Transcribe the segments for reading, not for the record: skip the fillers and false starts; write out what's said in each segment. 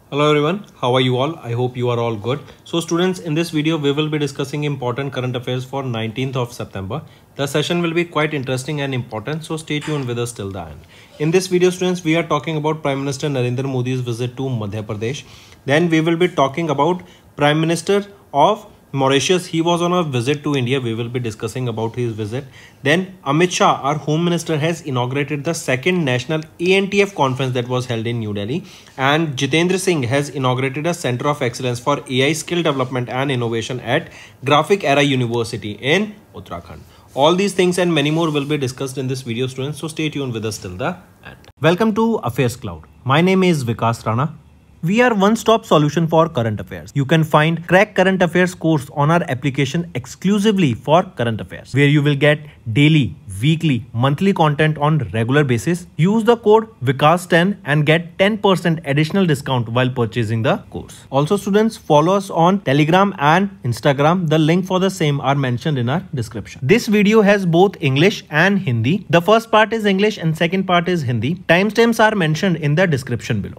Hello everyone, how are you all? I hope you are all good. So students, in this video we will be discussing important current affairs for 19th of September. The session will be quite interesting and important, so stay tuned with us till the end. In this video students, we are talking about Prime Minister Narendra Modi's visit to Madhya Pradesh. Then we will be talking about Prime Minister of Mauritius. He was on a visit to India. We will be discussing about his visit. Then Amit Shah, our Home Minister, has inaugurated the second National ANTF conference that was held in New Delhi. And Jitendra Singh has inaugurated a Center of Excellence for AI Skill Development and Innovation at Graphic Era University in Uttarakhand. All these things and many more will be discussed in this video, students. So stay tuned with us till the end. Welcome to Affairs Cloud. My name is Vikas Rana. We are one-stop solution for current affairs. You can find Crack Current Affairs course on our application exclusively for current affairs, where you will get daily, weekly, monthly content on regular basis. Use the code VIKAS10 and get 10% additional discount while purchasing the course. Also students, follow us on Telegram and Instagram. The link for the same are mentioned in our description. This video has both English and Hindi. The first part is English and second part is Hindi. Timestamps are mentioned in the description below.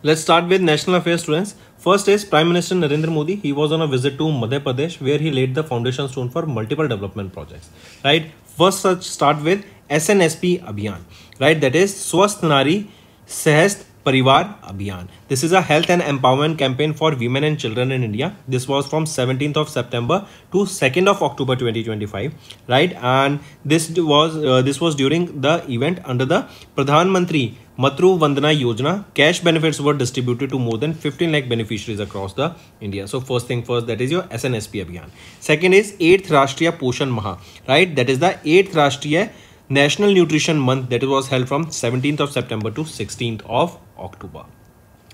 Let's start with national affairs, students. First is Prime Minister Narendra Modi. He was on a visit to Madhya Pradesh where he laid the foundation stone for multiple development projects. Right. First, let's start with SNSP Abhiyan. Right. That is Swasth Nari Sahast Parivar Abhiyan. This is a health and empowerment campaign for women and children in India. This was from 17th of September to 2nd of October 2025. Right. And this was during the event under the Pradhan Mantri Matru Vandana Yojana. Cash benefits were distributed to more than 15 lakh beneficiaries across the India. So first thing first, that is your SNSP Abhiyan. Second is 8th Rashtriya Poshan Maha, right? That is the 8th Rashtriya National Nutrition Month that was held from 17th of September to 16th of October.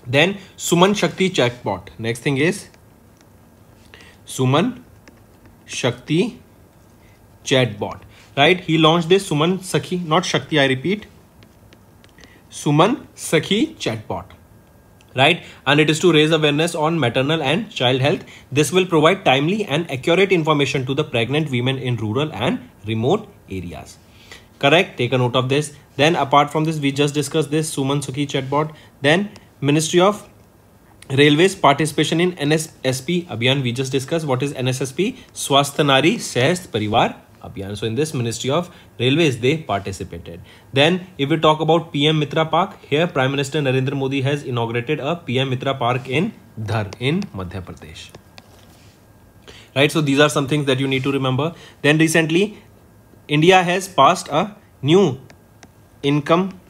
Then Suman Shakti Chatbot. Next thing is Suman Shakti Chatbot, right? He launched this Suman Sakhi, not Shakti, I repeat. Suman Sakhi Chatbot, right? And it is to raise awareness on maternal and child health. This will provide timely and accurate information to the pregnant women in rural and remote areas. Correct? Take a note of this. Then apart from this, we just discussed this Suman Sakhi Chatbot. Then Ministry of Railways participation in NSSP Abhiyan. We just discussed what is NSSP. Swasth Nari Sahast Parivar Abhiyan. So in this Ministry of Railways, they participated. Then if we talk about PM Mitra Park, here Prime Minister Narendra Modi has inaugurated a PM Mitra Park in Dhar in Madhya Pradesh. Right, so these are some things that you need to remember. Then recently, India has passed a new Income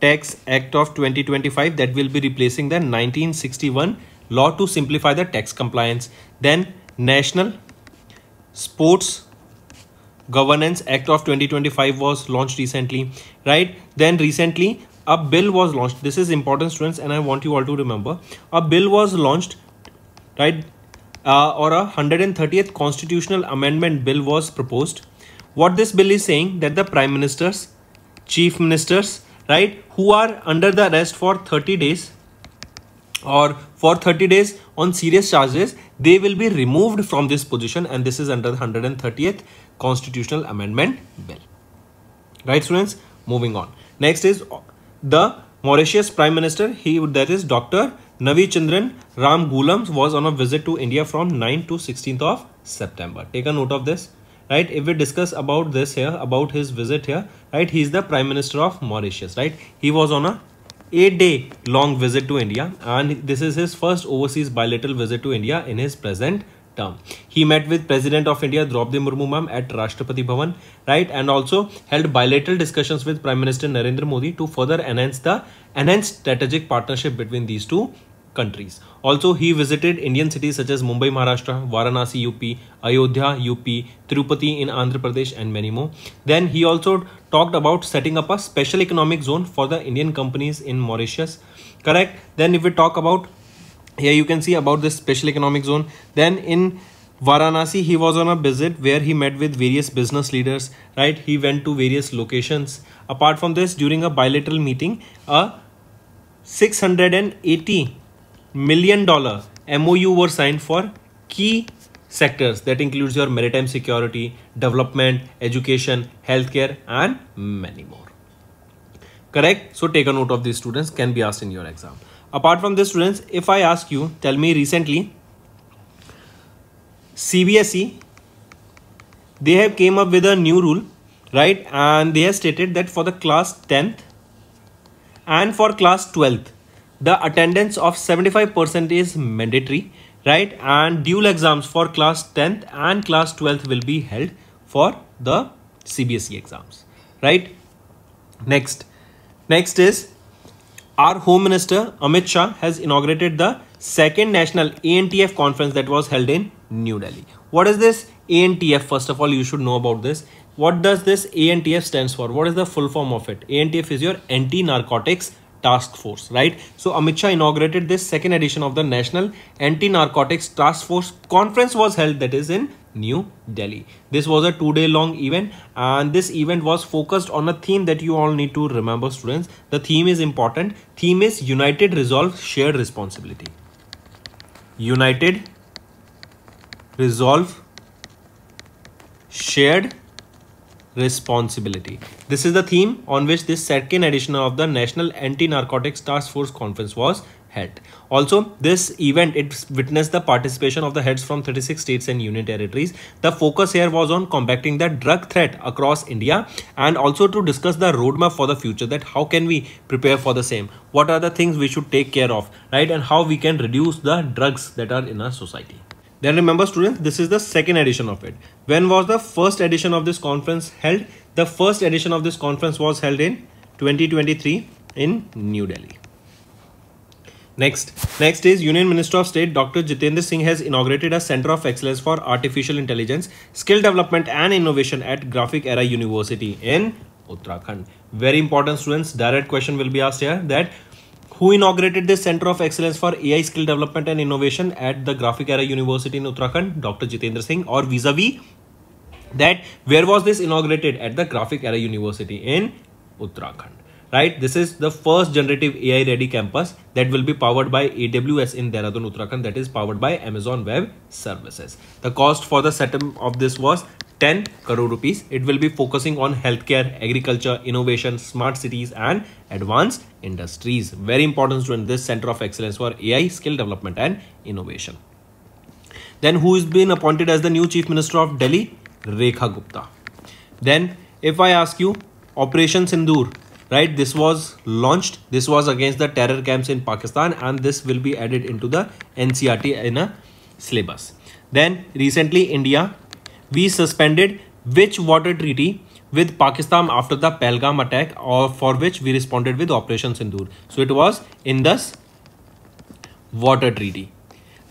Tax Act of 2025 that will be replacing the 1961 law to simplify the tax compliance. Then National Sports Governance Act of 2025 was launched recently, right? Then recently a bill was launched. This is important, students, and I want you all to remember. A bill was launched, right? Or a 130th constitutional amendment bill was proposed. What this bill is saying, that the prime ministers, chief ministers, right, who are under the arrest for 30 days or for 30 days on serious charges, they will be removed from this position, and this is under the 130th constitutional amendment bill. Right, students, moving on. Next is the Mauritius Prime Minister. That is Dr. Navi Chandran Ramgoolam was on a visit to India from 9th to 16th of September. Take a note of this. Right, if we discuss about this here, about his visit here, right, he is the Prime Minister of Mauritius, right? He was on a 8-day long visit to India, and this is his first overseas bilateral visit to India in his present term. He met with President of India Draupadi Murmu ma'am at Rashtrapati Bhavan, right, and also held bilateral discussions with Prime Minister Narendra Modi to further enhance the strategic partnership between these two countries. Also, he visited Indian cities such as Mumbai, Maharashtra, Varanasi, UP, Ayodhya, UP, Tirupati in Andhra Pradesh, and many more. Then he also talked about setting up a special economic zone for the Indian companies in Mauritius. Correct. Then if we talk about, here you can see about this special economic zone. Then in Varanasi, he was on a visit where he met with various business leaders, right? He went to various locations. Apart from this, during a bilateral meeting, a $680 million MOU were signed for key sectors that includes your maritime security, development, education, healthcare, and many more. Correct? So take a note of these, students, can be asked in your exam. Apart from this, students, if I ask you, tell me recently, CBSE, they have came up with a new rule, right? And they have stated that for the class 10th and for class 12th, the attendance of 75% is mandatory, right? And dual exams for class 10th and class 12th will be held for the CBSE exams, right? Next is our Home Minister Amit Shah has inaugurated the second national ANTF conference that was held in New Delhi. What is this ANTF? First of all, you should know about this. What does this ANTF stands for? What is the full form of it? ANTF is your Anti-Narcotics Task Force, right? So Amit Shah inaugurated this second edition of the National Anti-Narcotics Task Force conference was held, that is in New Delhi. This was a 2-day long event, and this event was focused on a theme that you all need to remember, students. The theme is important. Theme is United Resolve, Shared Responsibility. United Resolve, Shared Responsibility. This is the theme on which this second edition of the National Anti-Narcotics Task Force Conference was held. Also, this event, it witnessed the participation of the heads from 36 states and union territories. The focus here was on combating the drug threat across India, and also to discuss the roadmap for the future, that how can we prepare for the same, what are the things we should take care of, right, and how we can reduce the drugs that are in our society. Then remember, students, this is the second edition of it. When was the first edition of this conference held? The first edition of this conference was held in 2023 in New Delhi. Next is Union Minister of State Dr. Jitendra Singh has inaugurated a Center of Excellence for Artificial Intelligence, Skill Development and Innovation at Graphic Era University in Uttarakhand. Very important, students. Direct question will be asked here, that who inaugurated this Center of Excellence for AI Skill Development and Innovation at the Graphic Era University in Uttarakhand? Dr. Jitendra Singh. Or vis-a-vis that, where was this inaugurated? At the Graphic Era University in Uttarakhand. Right, this is the first generative AI ready campus that will be powered by AWS in Dehradun, Uttarakhand, that is powered by Amazon Web Services. The cost for the setup of this was 10 crore rupees. It will be focusing on healthcare, agriculture, innovation, smart cities and advanced industries. Very important, student, this Center of Excellence for AI Skill Development and Innovation. Then who is been appointed as the new Chief Minister of Delhi? Rekha Gupta. Then if I ask you, Operation Sindoor, right, this was launched. This was against the terror camps in Pakistan, and this will be added into the NCERT in a syllabus. Then recently, India, we suspended which water treaty with Pakistan after the Pahalgam attack, or for which we responded with Operation Sindoor? So it was Indus Water Treaty.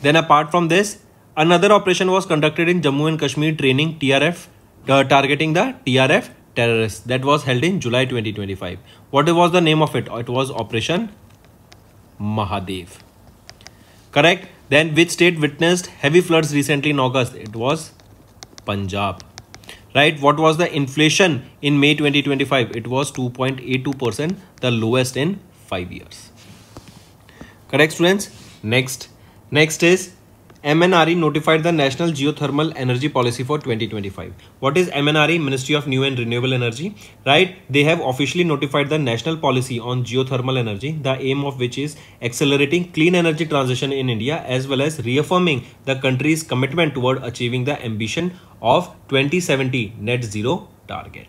Then apart from this, another operation was conducted in Jammu and Kashmir, training TRF, targeting the TRF terrorists, that was held in July 2025. What was the name of it? It was Operation Mahadev. Correct. Then which state witnessed heavy floods recently in August? It was Punjab. Right. What was the inflation in May 2025? It was 2.82%, the lowest in 5 years. Correct, students. Next is MNRE notified the National Geothermal Energy Policy for 2025. What is MNRE? Ministry of New and Renewable Energy, right? They have officially notified the national policy on geothermal energy, the aim of which is accelerating clean energy transition in India, as well as reaffirming the country's commitment toward achieving the ambition of 2070 net zero target.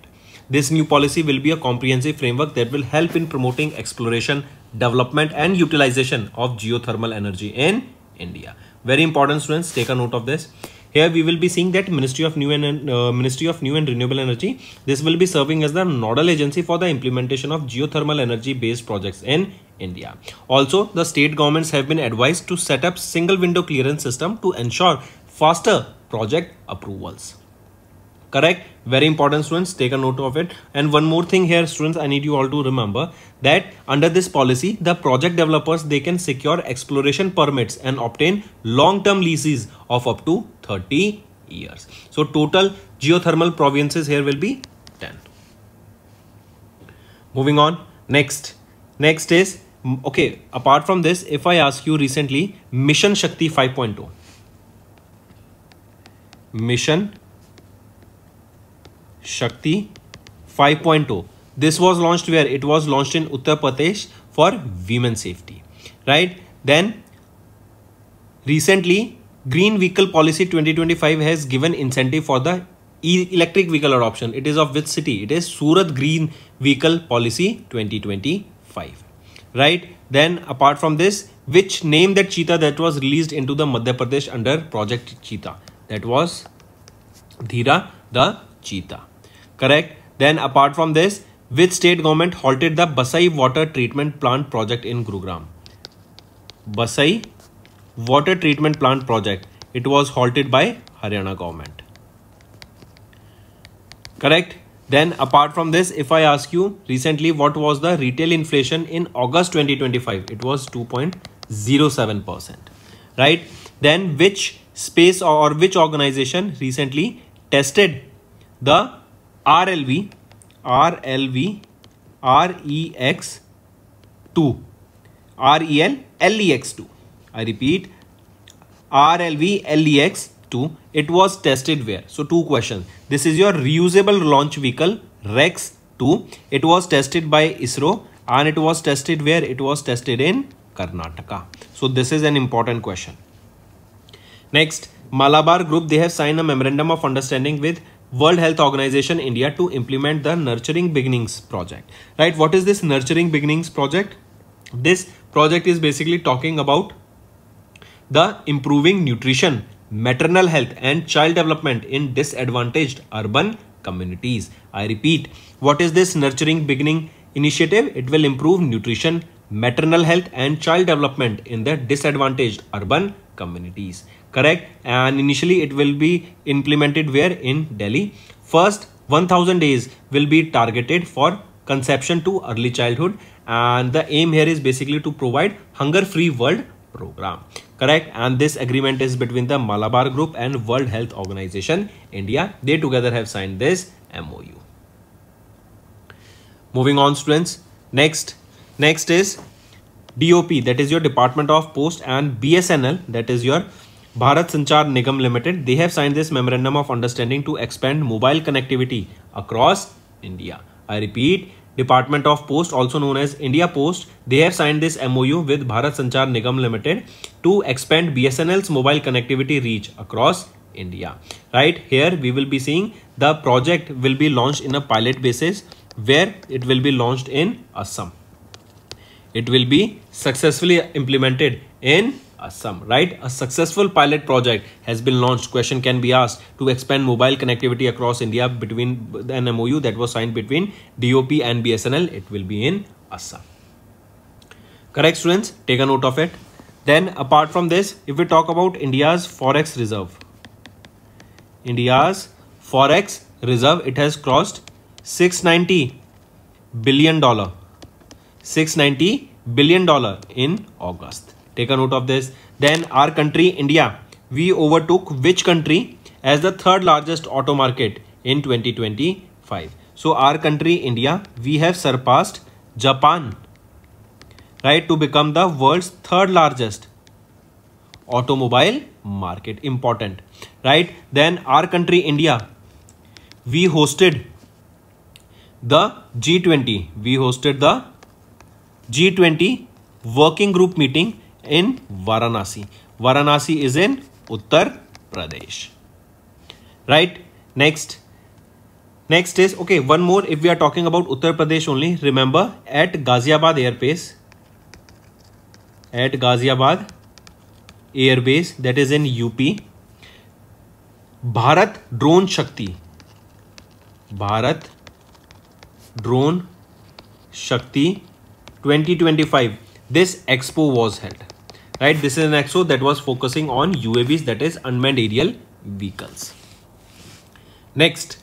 This new policy will be a comprehensive framework that will help in promoting exploration, development and utilization of geothermal energy in India. Very important, students, take a note of this. Here we will be seeing that Ministry of New and Renewable Energy, this will be serving as the nodal agency for the implementation of geothermal energy based projects in India. Also, the state governments have been advised to set up single window clearance system to ensure faster project approvals. Correct. Very important, students, take a note of it. And one more thing here, students, I need you all to remember that under this policy, the project developers, they can secure exploration permits and obtain long-term leases of up to 30 years. So total geothermal provinces here will be 10. Moving on. Next is, okay, apart from this, if I ask you recently, Mission Shakti 5.0. Mission Shakti 5.0. This was launched where? It was launched in Uttar Pradesh for women safety, right? Then recently, Green Vehicle Policy 2025 has given incentive for the electric vehicle adoption. It is of which city? It is Surat Green Vehicle Policy 2025, right? Then apart from this, which name that cheetah that was released into the Madhya Pradesh under Project Cheetah? That was Dhira the cheetah, correct? Then apart from this, which state government halted the Basai water treatment plant project in Gurugram? Basai water treatment plant project. It was halted by Haryana government, correct? Then apart from this, if I ask you recently what was the retail inflation in August 2025, it was 2.07%, right? Then which space or which organization recently tested the RLV REX2. I repeat, RLV LEX2. It was tested where? So two questions. This is your reusable launch vehicle Rex 2. It was tested by ISRO and it was tested where? It was tested in Karnataka. So this is an important question. Next, Malabar Group, they have signed a memorandum of understanding with World Health Organization India to implement the Nurturing Beginnings project, right? What is this Nurturing Beginnings project? This project is basically talking about the improving nutrition, maternal health and child development in disadvantaged urban communities. I repeat, what is this Nurturing Beginning initiative? It will improve nutrition, maternal health and child development in the disadvantaged urban communities, correct? And initially it will be implemented where? In Delhi. First 1000 days will be targeted for conception to early childhood, and the aim here is basically to provide hunger free world program, correct? And this agreement is between the Malabar Group and World Health Organization India. They together have signed this MOU. Moving on, students. Next is DOP, that is your Department of Post, and BSNL, that is your Bharat Sanchar Nigam Limited. They have signed this memorandum of understanding to expand mobile connectivity across India. I repeat, Department of Post, also known as India Post, they have signed this MOU with Bharat Sanchar Nigam Limited to expand BSNL's mobile connectivity reach across India, right? Here we will be seeing the project will be launched in a pilot basis where it will be launched in Assam. It will be successfully implemented in Assam, right? A successful pilot project has been launched. Question can be asked to expand mobile connectivity across India between an MOU that was signed between DOP and BSNL. It will be in Assam. Correct, students? Take a note of it. Then apart from this, if we talk about India's Forex Reserve, India's Forex Reserve, it has crossed $690 billion. $690 billion in August. Take a note of this. Then our country, India, we overtook which country as the third largest auto market in 2025? So our country, India, we have surpassed Japan, right, to become the world's third largest automobile market. Important, right? Then our country, India, we hosted the G20. We hosted the G20 working group meeting in Varanasi. Varanasi is in Uttar Pradesh, right? Next is, okay, one more. If we are talking about Uttar Pradesh only, remember at Ghaziabad Air Base, that is in UP, Bharat Drone Shakti 2025, this expo was held, right? This is an expo that was focusing on UAVs, that is unmanned aerial vehicles. Next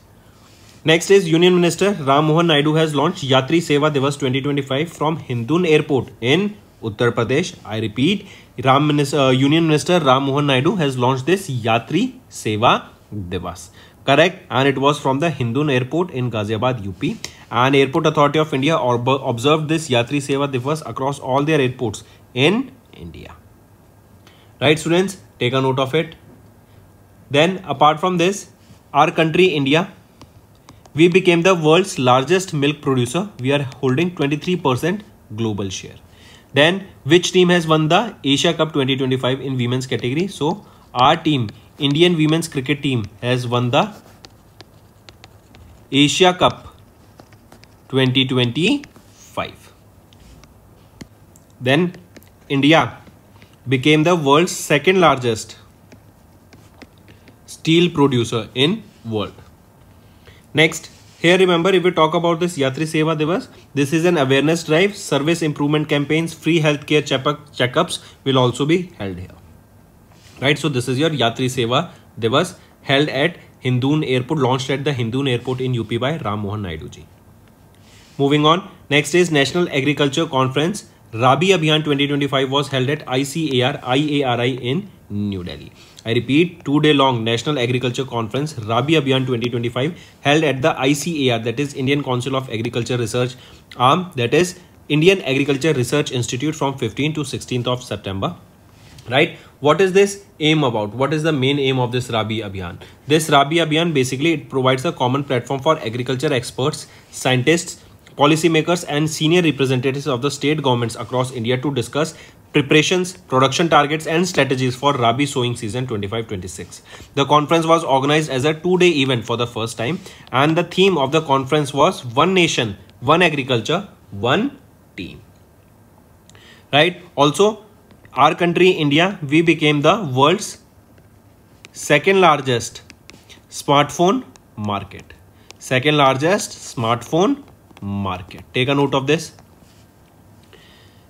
is Union Minister Ram Mohan Naidu has launched Yatri Seva Divas 2025 from Hindun Airport in Uttar Pradesh. I repeat, Union Minister Ram Mohan Naidu has launched this Yatri Seva Divas, correct? And it was from the Hindun Airport in Ghaziabad, UP. And Airport Authority of India observed this Yatri Seva Divas across all their airports in India. Right, students? Take a note of it. Then apart from this, our country India, we became the world's largest milk producer. We are holding 23% global share. Then which team has won the Asia Cup 2025 in women's category? So our team, Indian women's cricket team, has won the Asia Cup 2025. Then India became the world's second largest steel producer in world. Next, here remember, if we talk about this Yatri Seva Divas, this is an awareness drive, service improvement campaigns, free healthcare checkups will also be held here. Right, so this is your Yatri Seva Divas held at Hindoon Airport, launched at the Hindoon Airport in UP by Ram Mohan Naidu ji. Moving on, next is National Agriculture Conference. Rabi Abhiyan 2025 was held at ICAR-IARI in New Delhi. I repeat, 2-day long National Agriculture Conference Rabi Abhiyan 2025 held at the ICAR, that is Indian Council of Agriculture Research arm, that is Indian Agriculture Research Institute, from 15th to 16th of September. Right, what is this aim about? What is the main aim of this Rabi Abhiyan? This Rabi Abhiyan basically it provides a common platform for agriculture experts, scientists, policymakers and senior representatives of the state governments across India to discuss preparations, production targets and strategies for Rabi sowing season 25-26. The conference was organized as a 2-day event for the first time, and the theme of the conference was One Nation, One Agriculture, One Team. Right, also our country India, we became the world's second largest smartphone market. Second largest smartphone market. Take a note of this.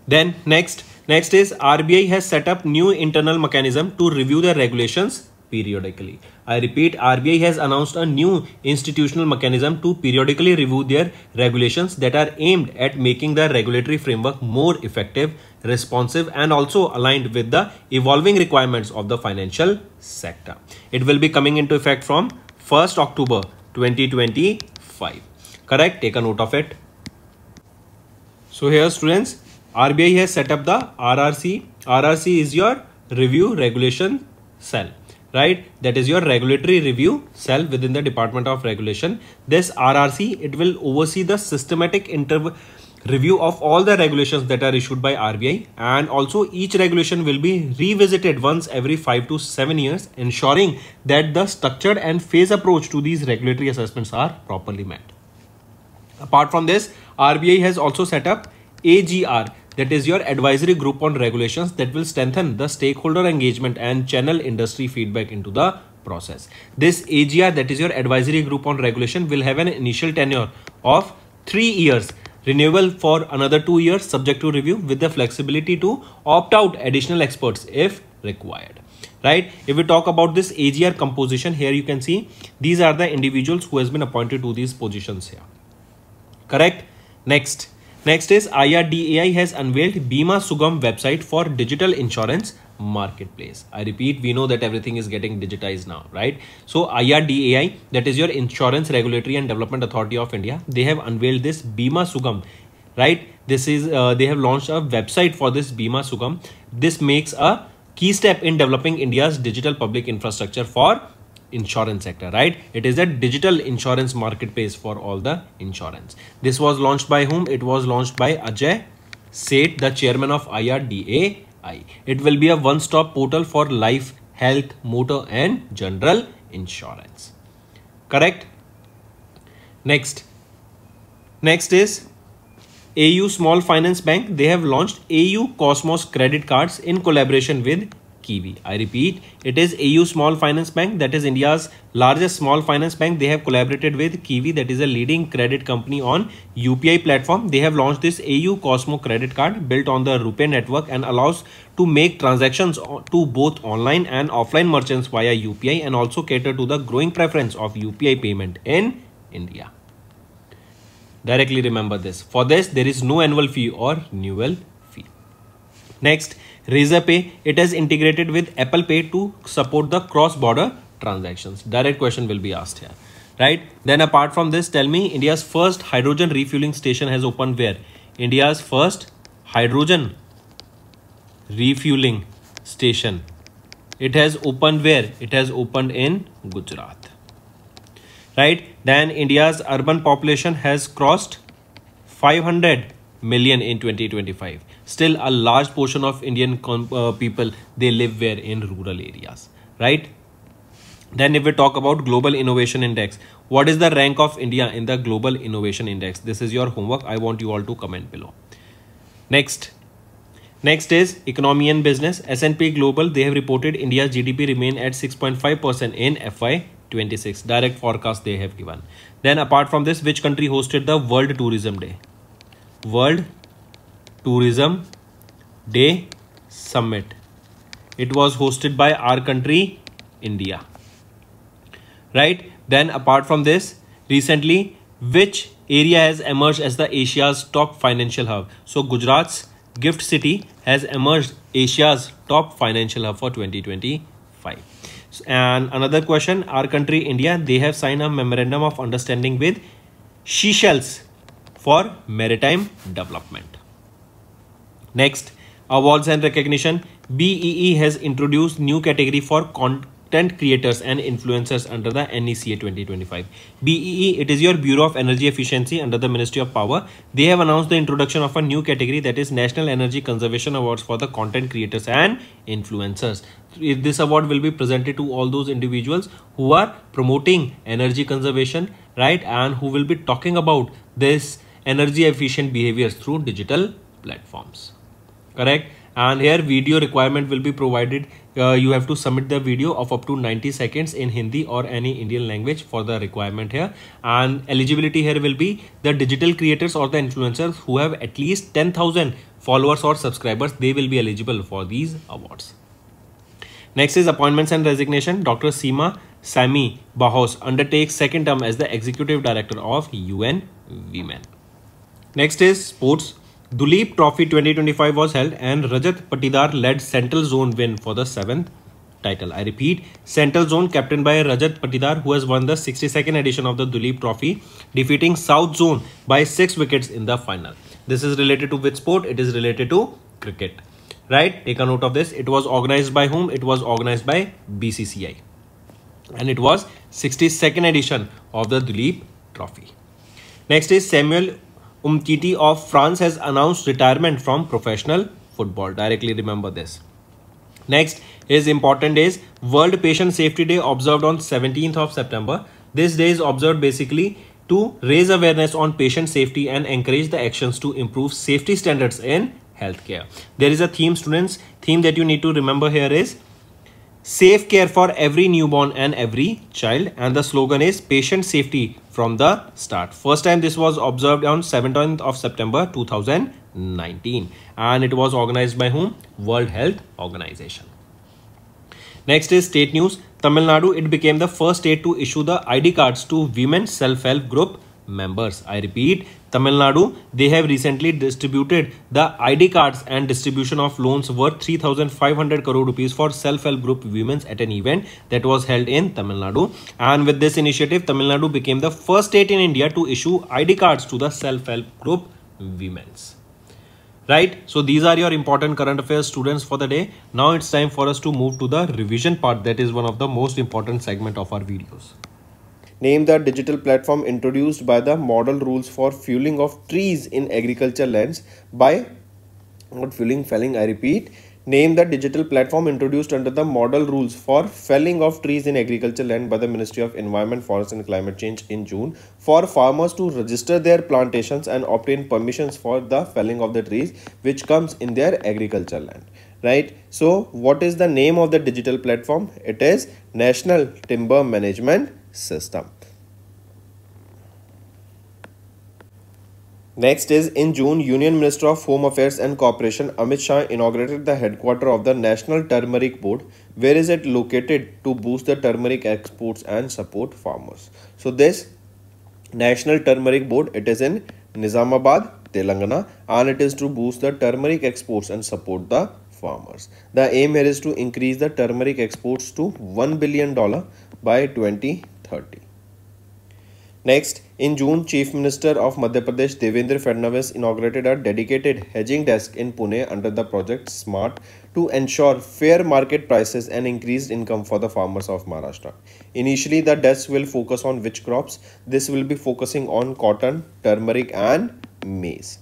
Then next is RBI has set up new internal mechanism to review the regulations periodically. I repeat, RBI has announced a new institutional mechanism to periodically review their regulations that are aimed at making the regulatory framework more effective, responsive and also aligned with the evolving requirements of the financial sector. It will be coming into effect from 1st October 2025. Correct? Take a note of it. So here students, RBI has set up the RRC. RRC is your review regulation cell, right? That is your regulatory review cell within the Department of Regulation. This RRC, it will oversee the systematic review of all the regulations that are issued by RBI, and also each regulation will be revisited once every 5 to 7 years, ensuring that the structured and phased approach to these regulatory assessments are properly met. Apart from this, RBI has also set up AGR, that is your advisory group on regulations, that will strengthen the stakeholder engagement and channel industry feedback into the process. This AGR, that is your advisory group on regulation, will have an initial tenure of 3 years, renewable for another 2 years subject to review, with the flexibility to opt out additional experts if required. Right, if we talk about this AGR composition, here you can see these are the individuals who has been appointed to these positions here. Correct. Next is IRDAI has unveiled Bima Sugam website for digital insurance marketplace. I repeat, we know that everything is getting digitized now, right? So IRDAI, that is your Insurance Regulatory and Development Authority of India, they have unveiled this Bima Sugam, right? This is they have launched a website for this Bima Sugam. This makes a key step in developing India's digital public infrastructure for insurance sector, right? It is a digital insurance marketplace for all the insurance. This was launched by whom? It was launched by Ajay Seth, the chairman of IRDAI. It will be a one-stop portal for life, health, motor and general insurance. Correct. Next is AU Small Finance Bank. They have launched AU Cosmos credit cards in collaboration with Kiwi. I repeat, it is AU Small Finance Bank, that is India's largest small finance bank. They have collaborated with Kiwi, that is a leading credit company on UPI platform. They have launched this AU Cosmo credit card built on the RuPay network and allows to make transactions to both online and offline merchants via UPI, and also cater to the growing preference of UPI payment in India. Directly remember this. For this, there is no annual fee or renewal fee. Next, Razorpay, it has integrated with Apple Pay to support the cross-border transactions. Direct question will be asked here, right? Then apart from this, tell me, India's first hydrogen refueling station has opened where? India's first hydrogen refueling station It has opened where? It has opened in Gujarat. Right? Then India's urban population has crossed 500 million in 2025. Still a large portion of Indian people, they live where? In rural areas. Right? Then if we talk about Global Innovation Index, what is the rank of India in the Global Innovation Index? This is your homework. I want you all to comment below. Next is economy and business. S&P Global, they have reported India's GDP remain at 6.5% in FY26. Direct forecast they have given. Then apart from this, which country hosted the World Tourism Day? World Tourism Day Summit. It was hosted by our country, India. Right? Then apart from this, recently, which area has emerged as the Asia's top financial hub? So Gujarat's Gift City has emerged Asia's top financial hub for 2025. And another question, our country India, they have signed a memorandum of understanding with Seychelles for maritime development. Next, awards and recognition. BEE has introduced new category for content creators and influencers under the NECA 2025. BEE, it is your Bureau of Energy Efficiency under the Ministry of Power. They have announced the introduction of a new category, that is National Energy Conservation Awards for the content creators and influencers. This award will be presented to all those individuals who are promoting energy conservation, right, and who will be talking about this energy efficient behaviors through digital platforms. Correct? And here video requirement will be provided. You have to submit the video of up to 90 seconds in Hindi or any Indian language for the requirement here. And eligibility here will be the digital creators or the influencers who have at least 10,000 followers or subscribers. They will be eligible for these awards. Next is appointments and resignation. Dr. Seema Sami Bahos undertakes second term as the Executive Director of UN Women. Next is sports. Duleep Trophy 2025 was held and Rajat Patidar led Central Zone win for the 7th title. I repeat, Central Zone captained by Rajat Patidar, who has won the 62nd edition of the Duleep Trophy, defeating South Zone by 6 wickets in the final. This is related to which sport? It is related to cricket. Right? Take a note of this. It was organized by whom? It was organized by BCCI. And it was 62nd edition of the Duleep Trophy. Next is Samuel Umtiti of France has announced retirement from professional football. Directly remember this. Next is important is World Patient Safety Day observed on 17th of September. This day is observed basically to raise awareness on patient safety and encourage the actions to improve safety standards in healthcare. There is a theme, students. Theme that you need to remember here is safe care for every newborn and every child, and the slogan is patient safety from the start. First time this was observed on 17th of September 2019, and it was organized by whom? World Health Organization. Next is state news. Tamil Nadu, it became the first state to issue the ID cards to women self-help group members. I repeat, Tamil Nadu, they have recently distributed the ID cards and distribution of loans worth 3,500 crore rupees for self-help group women at an event that was held in Tamil Nadu. And with this initiative, Tamil Nadu became the first state in India to issue ID cards to the self-help group women. Right? So these are your important current affairs, students, for the day. Now it's time for us to move to the revision part. That is one of the most important segment of our videos. Name the digital platform introduced by the model rules for fueling of trees in agriculture lands by, not felling, I repeat. Name the digital platform introduced under the model rules for felling of trees in agriculture land by the Ministry of Environment, Forest and Climate Change in June for farmers to register their plantations and obtain permissions for the felling of the trees which comes in their agriculture land. Right? So what is the name of the digital platform? It is National Timber Management System. Next is in June, Union Minister of Home Affairs and Cooperation Amit Shah inaugurated the headquarters of the National Turmeric Board. Where is it located? To boost the turmeric exports and support farmers. So this National Turmeric Board, it is in Nizamabad, Telangana, and it is to boost the turmeric exports and support the farmers. The aim here is to increase the turmeric exports to $1 billion by 2030. Next, in June, Chief Minister of Madhya Pradesh Devendra Fadnavis inaugurated a dedicated hedging desk in Pune under the project SMART to ensure fair market prices and increased income for the farmers of Maharashtra. Initially, the desk will focus on which crops? This will be focusing on cotton, turmeric and maize.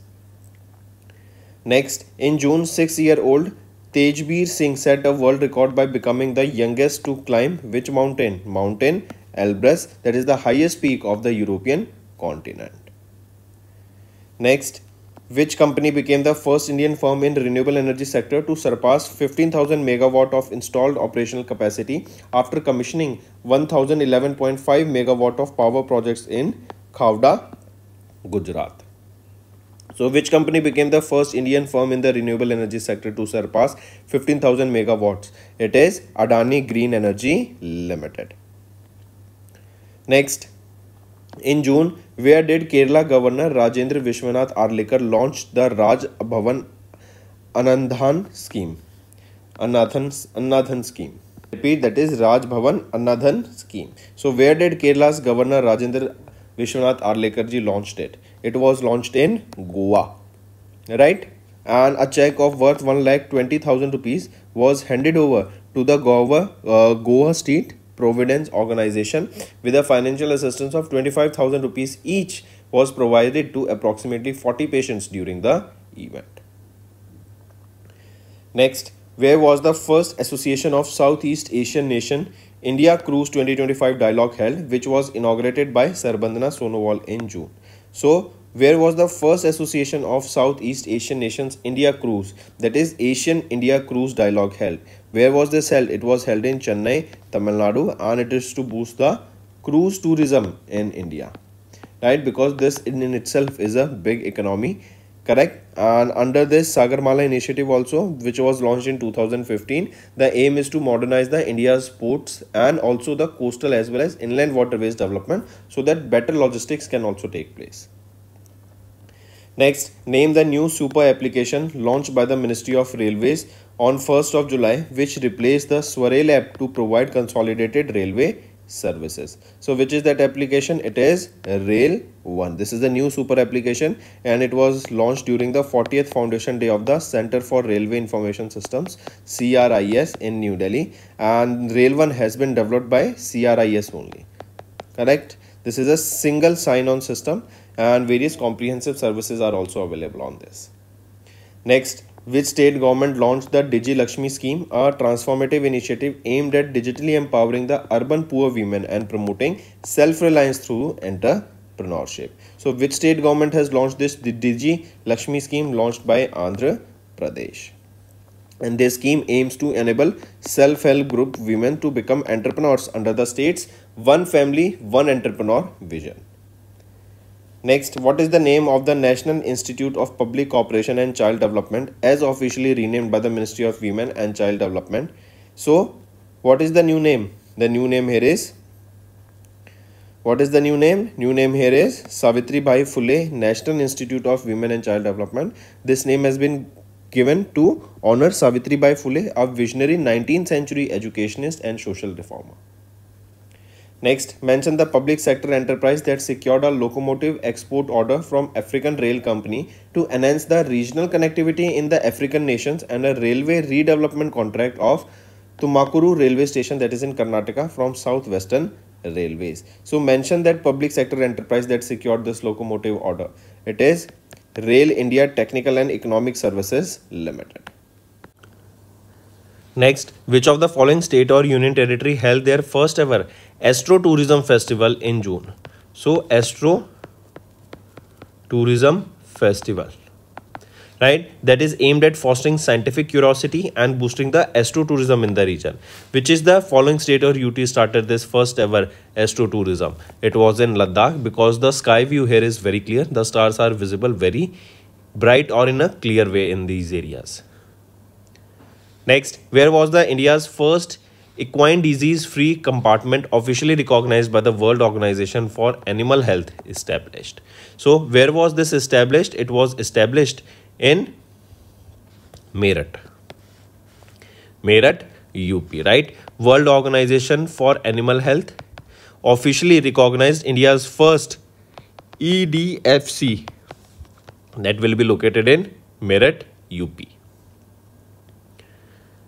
Next, in June, 6-year-old Tejbir Singh set a world record by becoming the youngest to climb which mountain? Mountain Elbrus, that is the highest peak of the European continent. Next, which company became the first Indian firm in renewable energy sector to surpass 15,000 megawatt of installed operational capacity after commissioning 1011.5 megawatt of power projects in Khavda, Gujarat? So, which company became the first Indian firm in the renewable energy sector to surpass 15,000 megawatts? It is Adani Green Energy Limited. Next, in June, where did Kerala Governor Rajendra Vishwanath Arlikar launch the Raj Bhavan Anandhan scheme? Anandhan scheme. Repeat, that is Raj Bhavan Anandhan scheme. So, where did Kerala's Governor Rajendra Vishwanath Arlikar ji launched it? It was launched in Goa, right? And a check of worth 1,20,000 rupees was handed over to the Goa State Providence Organization with a financial assistance of 25,000 rupees each was provided to approximately 40 patients during the event. Next, where was the first Association of Southeast Asian Nation India Cruise 2025 dialogue held, which was inaugurated by Sarbandana Sonowal in June? So, where was the first Association of Southeast Asian Nations India Cruise, that is Asian India Cruise dialogue held? Where was this held? It was held in Chennai, Tamil Nadu, and it is to boost the cruise tourism in India, right? Because this in itself is a big economy, correct? And under this Sagarmala initiative also, which was launched in 2015, the aim is to modernize the India's ports and also the coastal as well as inland waterways development so that better logistics can also take place. Next, name the new super application launched by the Ministry of Railways on 1st of July, which replaced the Swarail app to provide consolidated railway services. So, which is that application? It is Rail One. This is the new super application and it was launched during the 40th Foundation Day of the Center for Railway Information Systems CRIS in New Delhi, and Rail One has been developed by CRIS only, correct? This is a single sign-on system and various comprehensive services are also available on this. Next, which state government launched the Digi Lakshmi scheme, a transformative initiative aimed at digitally empowering the urban poor women and promoting self-reliance through entrepreneurship? So, which state government has launched this Digi Lakshmi scheme? Launched by Andhra Pradesh. And this scheme aims to enable self-help group women to become entrepreneurs under the state's One Family, One Entrepreneur vision. Next, what is the name of the National Institute of Public Cooperation and Child Development as officially renamed by the Ministry of Women and Child Development? So, what is the new name? The new name here is, what is the new name? New name here is Savitribai Phule National Institute of Women and Child Development. This name has been given to honor Savitribai Phule, a visionary 19th century educationist and social reformer. Next, mention the public sector enterprise that secured a locomotive export order from African Rail Company to enhance the regional connectivity in the African nations, and a railway redevelopment contract of Tumakuru railway station, that is in Karnataka, from Southwestern Railways. So, mention that public sector enterprise that secured this locomotive order. It is Rail India Technical and Economic Services Limited. Next, which of the following state or union territory held their first ever Astro Tourism Festival in June? So, Astro Tourism Festival, right? That is aimed at fostering scientific curiosity and boosting the astrotourism in the region. Which is the following state or UT started this first ever astrotourism? It was in Ladakh, because the sky view here is very clear. The stars are visible very bright or in a clear way in these areas. Next, where was the India's first equine disease-free compartment officially recognized by the World Organization for Animal Health established? So, where was this established? It was established in Meerut. Meerut, UP, right? World Organization for Animal Health officially recognized India's first EDFC that will be located in Meerut, UP.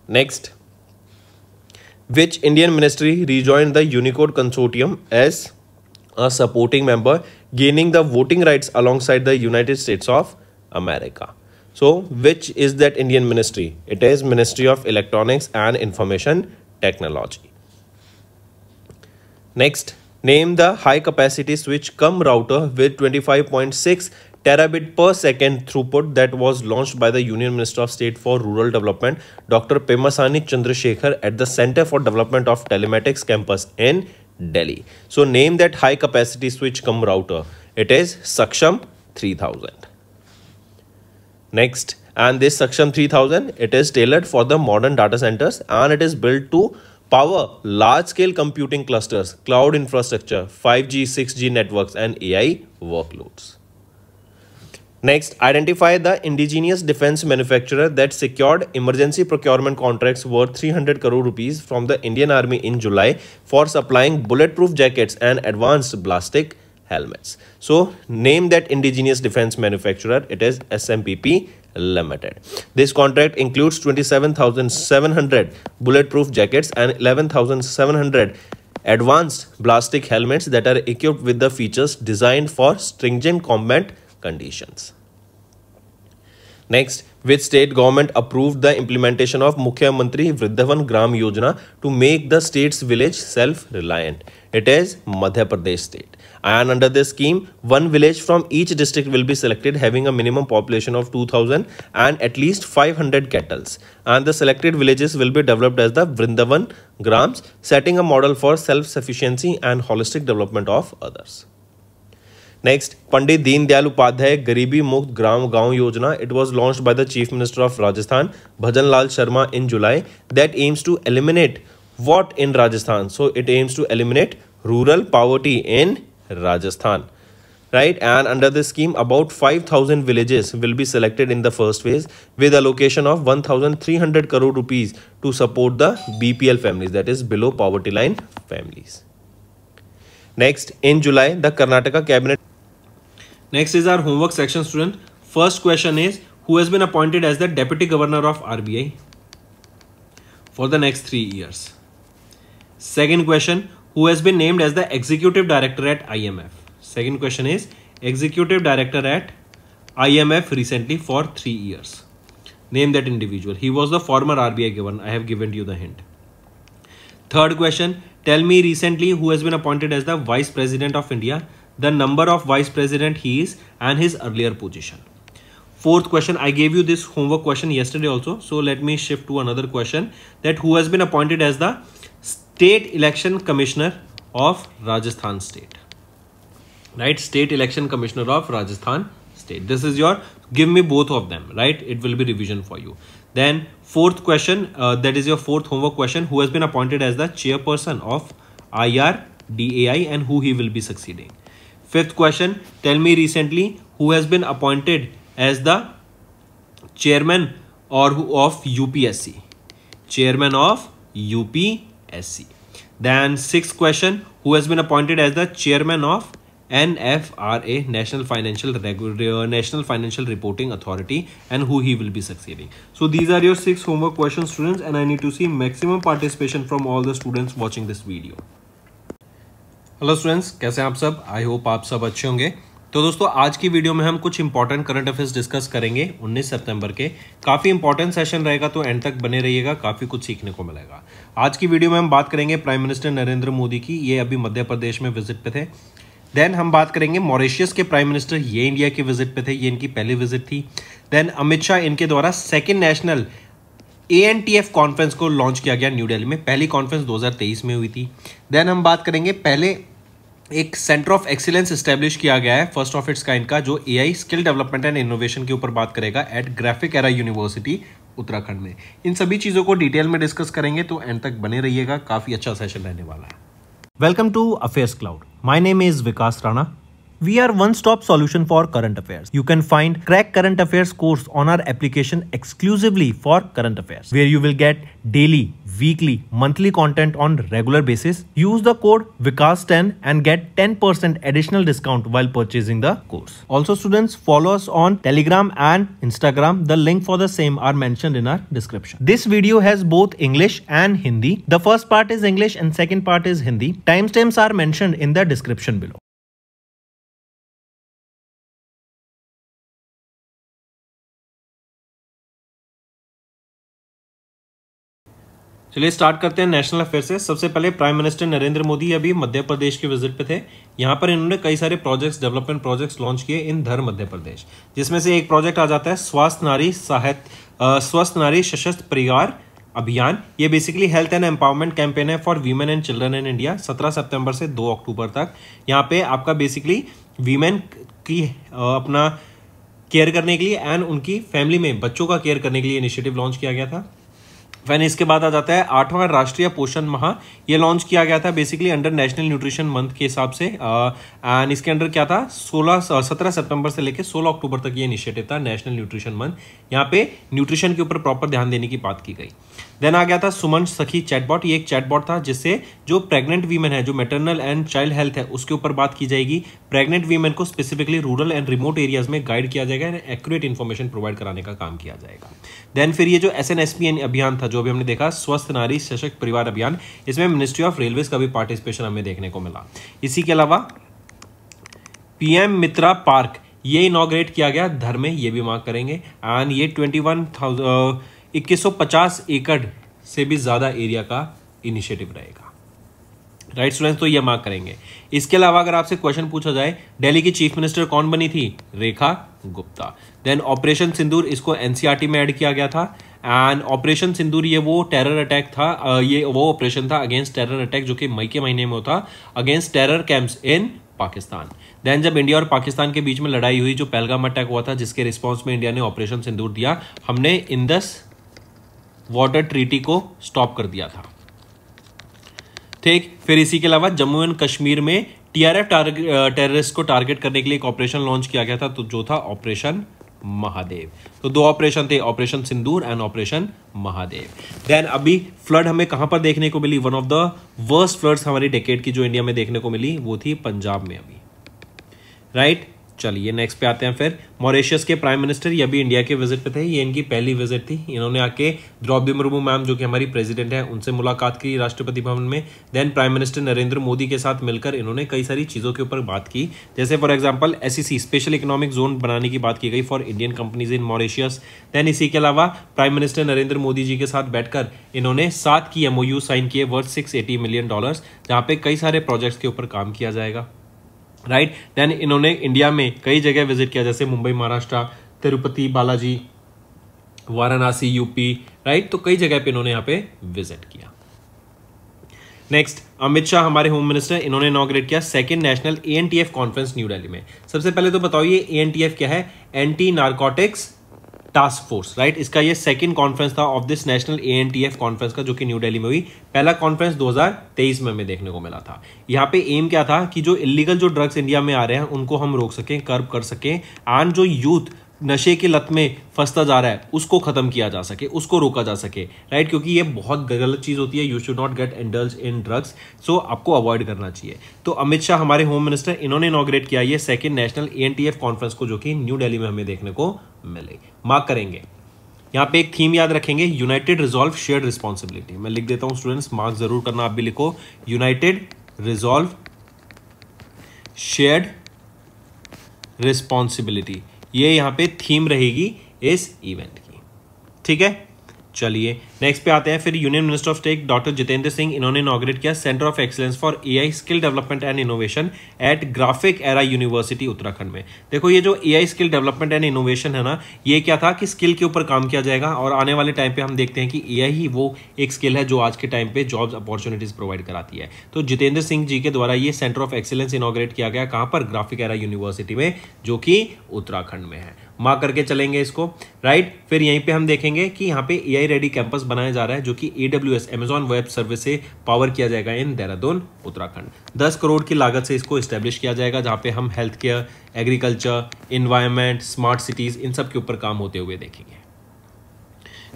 Next, which Indian ministry rejoined the Unicode Consortium as a supporting member, gaining the voting rights alongside the United States of America? So, which is that Indian ministry? It is Ministry of Electronics and Information Technology. Next, name the high-capacity switch cum router with 25.6 terabit per second throughput that was launched by the Union Minister of State for Rural Development, Dr. Pemasani Chandrasekhar, at the Center for Development of Telematics campus in Delhi. So, name that high-capacity switch cum router. It is Saksham 3000. Next, and this Saksham 3000, it is tailored for the modern data centers and it is built to power large-scale computing clusters, cloud infrastructure, 5G, 6G networks and AI workloads. Next, identify the indigenous defense manufacturer that secured emergency procurement contracts worth 300 crore rupees from the Indian Army in July for supplying bulletproof jackets and advanced ballistic helmets. So, name that indigenous defense manufacturer. It is SMPP Limited. This contract includes 27,700 bulletproof jackets and 11,700 advanced ballistic helmets that are equipped with the features designed for stringent combat conditions. Next, which state government approved the implementation of Mukhyamantri Vrindavan Gram Yojana to make the state's village self-reliant? It is Madhya Pradesh state. And under this scheme, one village from each district will be selected having a minimum population of 2,000 and at least 500 cattle. And the selected villages will be developed as the Vrindavan Grams, setting a model for self-sufficiency and holistic development of others. Next, Pandit Deen Dayal Upadhyay Garibi Mukt Gram Gaon Yojana. It was launched by the Chief Minister of Rajasthan, Bhajan Lal Sharma, in July. That aims to eliminate what in Rajasthan? So, it aims to eliminate rural poverty in Rajasthan. Right? And under this scheme, about 5,000 villages will be selected in the first phase with a allocation of 1,300 crore rupees to support the BPL families, that is below poverty line families. Next, in July, the Karnataka Cabinet. Next is our homework section, student. First question is, who has been appointed as the Deputy Governor of RBI for the next 3 years? Second question, who has been named as the Executive Director at IMF? Second question is, Executive Director at IMF recently for 3 years. Name that individual. He was the former RBI governor. I have given you the hint. Third question, tell me recently who has been appointed as the Vice President of India, the number of Vice President he is and his earlier position. Fourth question, I gave you this homework question yesterday also. So let me shift to another question, that who has been appointed as the State Election Commissioner of Rajasthan State. Right, State Election Commissioner of Rajasthan State. This is your, give me both of them, right? It will be revision for you. Then fourth question, that is your fourth homework question, who has been appointed as the chairperson of IRDAI and who he will be succeeding. Fifth question, tell me recently who has been appointed as the chairman of UPSC. Chairman of UPSC. Then sixth question, who has been appointed as the chairman of NFRA, National Financial Reporting Authority, and who he will be succeeding. So these are your 6 homework questions, students, and I need to see maximum participation from all the students watching this video. Hello students, कैसे हैं आप सब? I hope आप सब अच्छे होंगे। तो दोस्तों, आज की वीडियो में हम कुछ इंपॉर्टेंट करंट अफेयर्स डिस्कस करेंगे 19 सितंबर के। काफ़ी इंपॉर्टेंट सेशन रहेगा, तो एंड तक बने रहिएगा, काफ़ी कुछ सीखने को मिलेगा। आज की वीडियो में हम बात करेंगे प्राइम मिनिस्टर नरेंद्र मोदी की। ये अभी मध्य प्रदेश में विजिट पे थे। देन हम बात करेंगे मॉरिशस के प्राइम मिनिस्टर, ये इंडिया के विजिट पे थे, ये इनकी पहली विजिट थी। देन अमित शाह, इनके द्वारा सेकेंड नेशनल ANTF कॉन्फ्रेंस को लॉन्च किया गया न्यू दिल्ली में। पहली कॉन्फ्रेंस 2023 में हुई थी। देन हम बात करेंगे, पहले एक सेंटर ऑफ एक्सीलेंस एस्टेब्लिश किया गया है, फर्स्ट ऑफ इट्स काइंड का, जो AI skill development and innovation के ऊपर बात करेगा at Graphic Era University Uttarakhand में। इन सभी चीज़ों को डिटेल में डिस्कस करेंगे, तो एंड तक बने रहिएगा, काफ़ी अच्छा सेशन रहने वाला है। Welcome to Affairs Cloud. My name is Vikas Rana. We are one-stop solution for current affairs. You can find Crack Current Affairs course on our application exclusively for current affairs, where you will get daily, weekly, monthly content on regular basis. Use the code Vikas10 and get 10% additional discount while purchasing the course. Also, students, follow us on Telegram and Instagram. The link for the same are mentioned in our description. This video has both English and Hindi. The first part is English and second part is Hindi. Timestamps are mentioned in the description below. चलिए start करते हैं national affair से। सबसे पहले prime minister Narendra Modi अभी मध्य प्रदेश के visit पे थे। यहाँ पर इन्होंने कई सारे प्रोजेक्ट्स, डेवलपमेंट प्रोजेक्ट्स लॉन्च किए इन धर मध्य प्रदेश, जिसमें से एक प्रोजेक्ट आ जाता है स्वस्थ नारी सशक्त परिवार अभियान। ये basically health and empowerment campaign है for women and children in India. 17 सितंबर से 2 अक्टूबर तक यहाँ पे आपका बेसिकली वीमेन की अपना केयर करने के लिए एंड उनकी फैमिली में बच्चों का केयर करने के लिए इनिशिएटिव लॉन्च किया गया था। फिर इसके बाद आ जाता है 8वां राष्ट्रीय पोषण माह। ये लॉन्च किया गया था basically under national nutrition month के हिसाब से, एंड इसके अंडर क्या था 17 सितंबर से लेकर 16 अक्टूबर तक ये इनिशिएटिव था नेशनल न्यूट्रिशन मंथ। यहाँ पे न्यूट्रिशन के ऊपर प्रॉपर ध्यान देने की बात की गई। देन आ गया था सुमन सखी चैटबॉट। ये एक चैटबॉट था जिससे जो प्रेग्नेंट वीमेन है, जो मैटरनल एंड चाइल्ड हेल्थ है, उसके ऊपर बात की जाएगी। प्रेग्नेंट वीमेन को specifically rural and remote areas में गाइड किया जाएगा एंड एक्यूरेट इन्फॉर्मेशन प्रोवाइड कराने का काम किया जाएगा। देन फिर ये जो SNSP अभियान था, जो भी हमने देखा स्वस्थ नारी सशक्त परिवार अभियान, इसमें मिनिस्ट्री ऑफ रेलवेज का भी पार्टिसिपेशन हमें देखने को मिला। इसी के अलावा PM मित्रा पार्क ये इनॉग्रेट किया गया धर में, ये भी मार्क करेंगे। एंड ये 2150 एकड़ से भी ज्यादा एरिया का इनिशिएटिव रहेगा। राइट स्टूडेंट्स, तो ये मार्क करेंगे। इसके अलावा अगर आपसे क्वेश्चन पूछा जाए दिल्ली की चीफ मिनिस्टर कौन बनी थी, रेखा गुप्ता। देन ऑपरेशन सिंदूर, इसको NCERT में ऐड किया गया था। एंड ऑपरेशन सिंदूर ये वो टेरर अटैक था, ये वो ऑपरेशन था अगेंस्ट टेरर अटैक जो कि मई के महीने में होता अगेंस्ट टेरर कैंप्स इन पाकिस्तान। देन जब इंडिया और पाकिस्तान के बीच में लड़ाई हुई, जो पहलगाम अटैक हुआ था, जिसके रिस्पॉन्स में इंडिया ने ऑपरेशन सिंदूर दिया, हमने इंडस वाटर ट्रीटी को स्टॉप कर दिया था। ठीक, फिर इसी के अलावा जम्मू एंड कश्मीर में TRF टेररिस्ट को टारगेट करने के लिए एक ऑपरेशन लॉन्च किया गया था, तो जो था ऑपरेशन महादेव। तो 2 ऑपरेशन थे, operation Sindoor and operation Mahadev. Then अभी फ्लड हमें कहां पर देखने को मिली, one of the worst floods हमारी डेकेड की जो इंडिया में देखने को मिली, वो थी पंजाब में अभी। राइट, चलिए नेक्स्ट पे आते हैं। फिर मॉरिशस के प्राइम मिनिस्टर, ये भी इंडिया के विजिट पे थे। ये इनकी पहली विजिट थी। इन्होंने आके द्रौपदी मुर्मू मैम जो कि हमारी प्रेसिडेंट है, उनसे मुलाकात की राष्ट्रपति भवन में। Then prime minister Narendra Modi के साथ मिलकर इन्होंने कई सारी चीज़ों के ऊपर बात की, जैसे for example SEC special economic zone बनाने की बात की गई for Indian companies in Mauritius. Then इसी के अलावा प्राइम मिनिस्टर नरेंद्र मोदी जी के साथ बैठकर इन्होंने 7 की MOU साइन किए वर्थ $680 मिलियन, जहाँ पे कई सारे प्रोजेक्ट्स के ऊपर काम किया जाएगा। राइट, देन इन्होंने इंडिया में कई जगह विजिट किया, जैसे मुंबई महाराष्ट्र, तिरुपति बालाजी, वाराणसी UP। राइट, तो कई जगह पे इन्होंने यहाँ पे विजिट किया। नेक्स्ट, अमित शाह हमारे होम मिनिस्टर, इन्होंने इनॉग्रेट किया 2nd national ANTF conference new Delhi में। सबसे पहले तो बताओ ये ANTF क्या है, anti narcotics task force. Right, इसका ये 2nd कॉन्फ्रेंस था of this national ANTF conference का, जो कि न्यू दिल्ली में हुई। पहला कॉन्फ्रेंस 2023 में हमें देखने को मिला था। यहाँ पे एम क्या था कि जो इलीगल जो ड्रग्स इंडिया में आ रहे हैं उनको हम रोक सकें, कर्ब कर सकें, एंड जो यूथ नशे की लत में फंसता जा रहा है उसको खत्म किया जा सके, उसको रोका जा सके। राइट, क्योंकि ये बहुत गलत चीज होती है। You should not get indulge in drugs, so आपको अवॉइड करना चाहिए। तो अमित शाह हमारे होम मिनिस्टर, इन्होंने इनॉग्रेट किया ये 2nd नेशनल ANTF कॉन्फ्रेंस को, जो कि न्यू दिल्ली में हमें देखने को मिले। मार्क करेंगे। यहाँ पे एक थीम याद रखेंगे, यूनाइटेड रिजॉल्व शेयर्ड रिस्पॉन्सिबिलिटी। मैं लिख देता हूं स्टूडेंट्स, मार्क जरूर करना, आप भी लिखो, यूनाइटेड रिजॉल्व शेयर्ड रिस्पॉन्सिबिलिटी। ये यहाँ पे थीम रहेगी इस इवेंट की। ठीक है, चलिए नेक्स्ट पे आते हैं। फिर union minister of state doctor Jitendra Singh, इन्होंने इनॉग्रेट किया centre of excellence for AI skill development and innovation at Graphic Era University Uttarakhand में। देखो ये जो AI skill development and innovation है ना, ये क्या था कि स्किल के ऊपर काम किया जाएगा, और आने वाले टाइम पे हम देखते हैं कि AI ही वो एक स्किल है जो आज के टाइम पे जॉब्स अपॉर्चुनिटीज प्रोवाइड कराती है। तो जितेंद्र सिंह जी के द्वारा ये सेंटर ऑफ एक्सीलेंस इनॉग्रेट किया गया, कहां पर, ग्राफिक एरा यूनिवर्सिटी में, जो कि उत्तराखंड में है। मार्क करके चलेंगे इसको। राइट, फिर यहीं पे हम देखेंगे कि यहाँ पे AI रेडी कैंपस बनाया जा रहा है जो कि AWS Amazon वेब सर्विस से पावर किया जाएगा इन देहरादून उत्तराखंड। 10 करोड़ की लागत से इसको इस्टेब्लिश किया जाएगा, जहां पे हम health care, agriculture, environment, smart cities, इन सब के ऊपर काम होते हुए देखेंगे।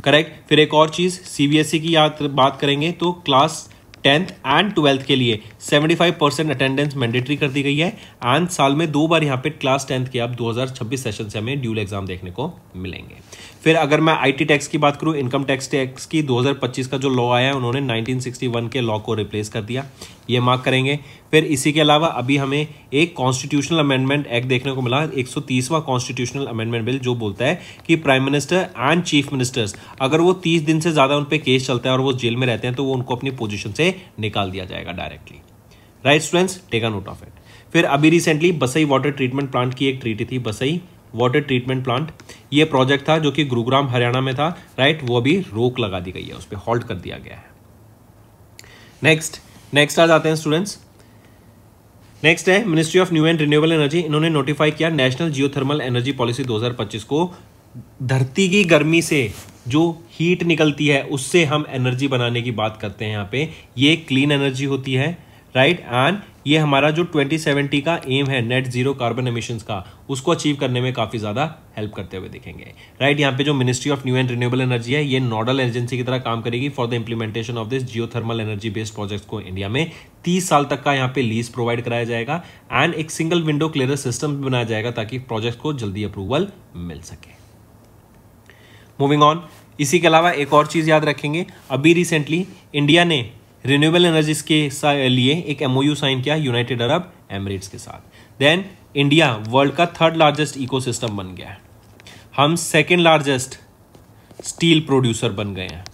करेक्ट। फिर एक और चीज CBSE की बात करेंगे तो क्लास 10th एंड 12th के लिए 75% अटेंडेंस मैंडेटरी कर दी गई है एंड साल में 2 बार यहाँ पे क्लास 10th के अब 2026 सेशन से हमें ड्यूल एग्जाम देखने को मिलेंगे। फिर अगर मैं IT टैक्स की बात करूं, इनकम टैक्स की 2025 का जो लॉ आया है उन्होंने 1961 के लॉ को रिप्लेस कर दिया, ये मार्क करेंगे। फिर इसी के अलावा अभी हमें एक कॉन्स्टिट्यूशनल अमेंडमेंट एक्ट देखने को मिला, 130वां कॉन्स्टिट्यूशनल अमेंडमेंट बिल, जो बोलता है कि prime minister and chief ministers अगर वो 30 दिन से ज्यादा उन पर केस चलता है और वो जेल में रहते हैं तो वो उनको अपनी पोजीशन से निकाल दिया जाएगा directly. Right students, take a note of it. फिर अभी recently Basai water treatment plant की एक ट्रीटी थी, बसई वाटर ट्रीटमेंट प्लांट, ये प्रोजेक्ट था जो कि गुरुग्राम हरियाणा में था। राइट, वो अभी रोक लगा दी गई है, उस पर हॉल्ट कर दिया गया है। नेक्स्ट आ जाते हैं स्टूडेंट्स। नेक्स्ट है ministry of new and renewable energy, इन्होंने नोटिफाई किया नेशनल जियोथर्मल एनर्जी पॉलिसी 2025 को। धरती की गर्मी से जो हीट निकलती है उससे हम एनर्जी बनाने की बात करते हैं यहाँ पे, ये क्लीन एनर्जी होती है। राइट, एंड ये हमारा जो 2070 का एम है नेट जीरो कार्बन एमिशंस का, उसको अचीव करने में काफी ज्यादा हेल्प करते हुए दिखेंगे। राइट, यहाँ पे जो ministry of new and renewable energy है ये नोडल एजेंसी की तरह काम करेगी for the implementation of this geothermal energy based projects को इंडिया में 30 साल तक का यहाँ पे लीज प्रोवाइड कराया जाएगा एंड एक सिंगल विंडो क्लियरेंस सिस्टम बनाया जाएगा ताकि प्रोजेक्ट को जल्दी अप्रूवल मिल सके। मूविंग ऑन, इसी के अलावा एक और चीज याद रखेंगे, अभी रिसेंटली इंडिया ने रिन्यूएबल एनर्जीज के लिए एक MOU साइन किया यूनाइटेड अरब एमिरेट्स के साथ। देन इंडिया वर्ल्ड का 3rd लार्जेस्ट इकोसिस्टम बन गया है, हम 2nd लार्जेस्ट स्टील प्रोड्यूसर बन गए हैं,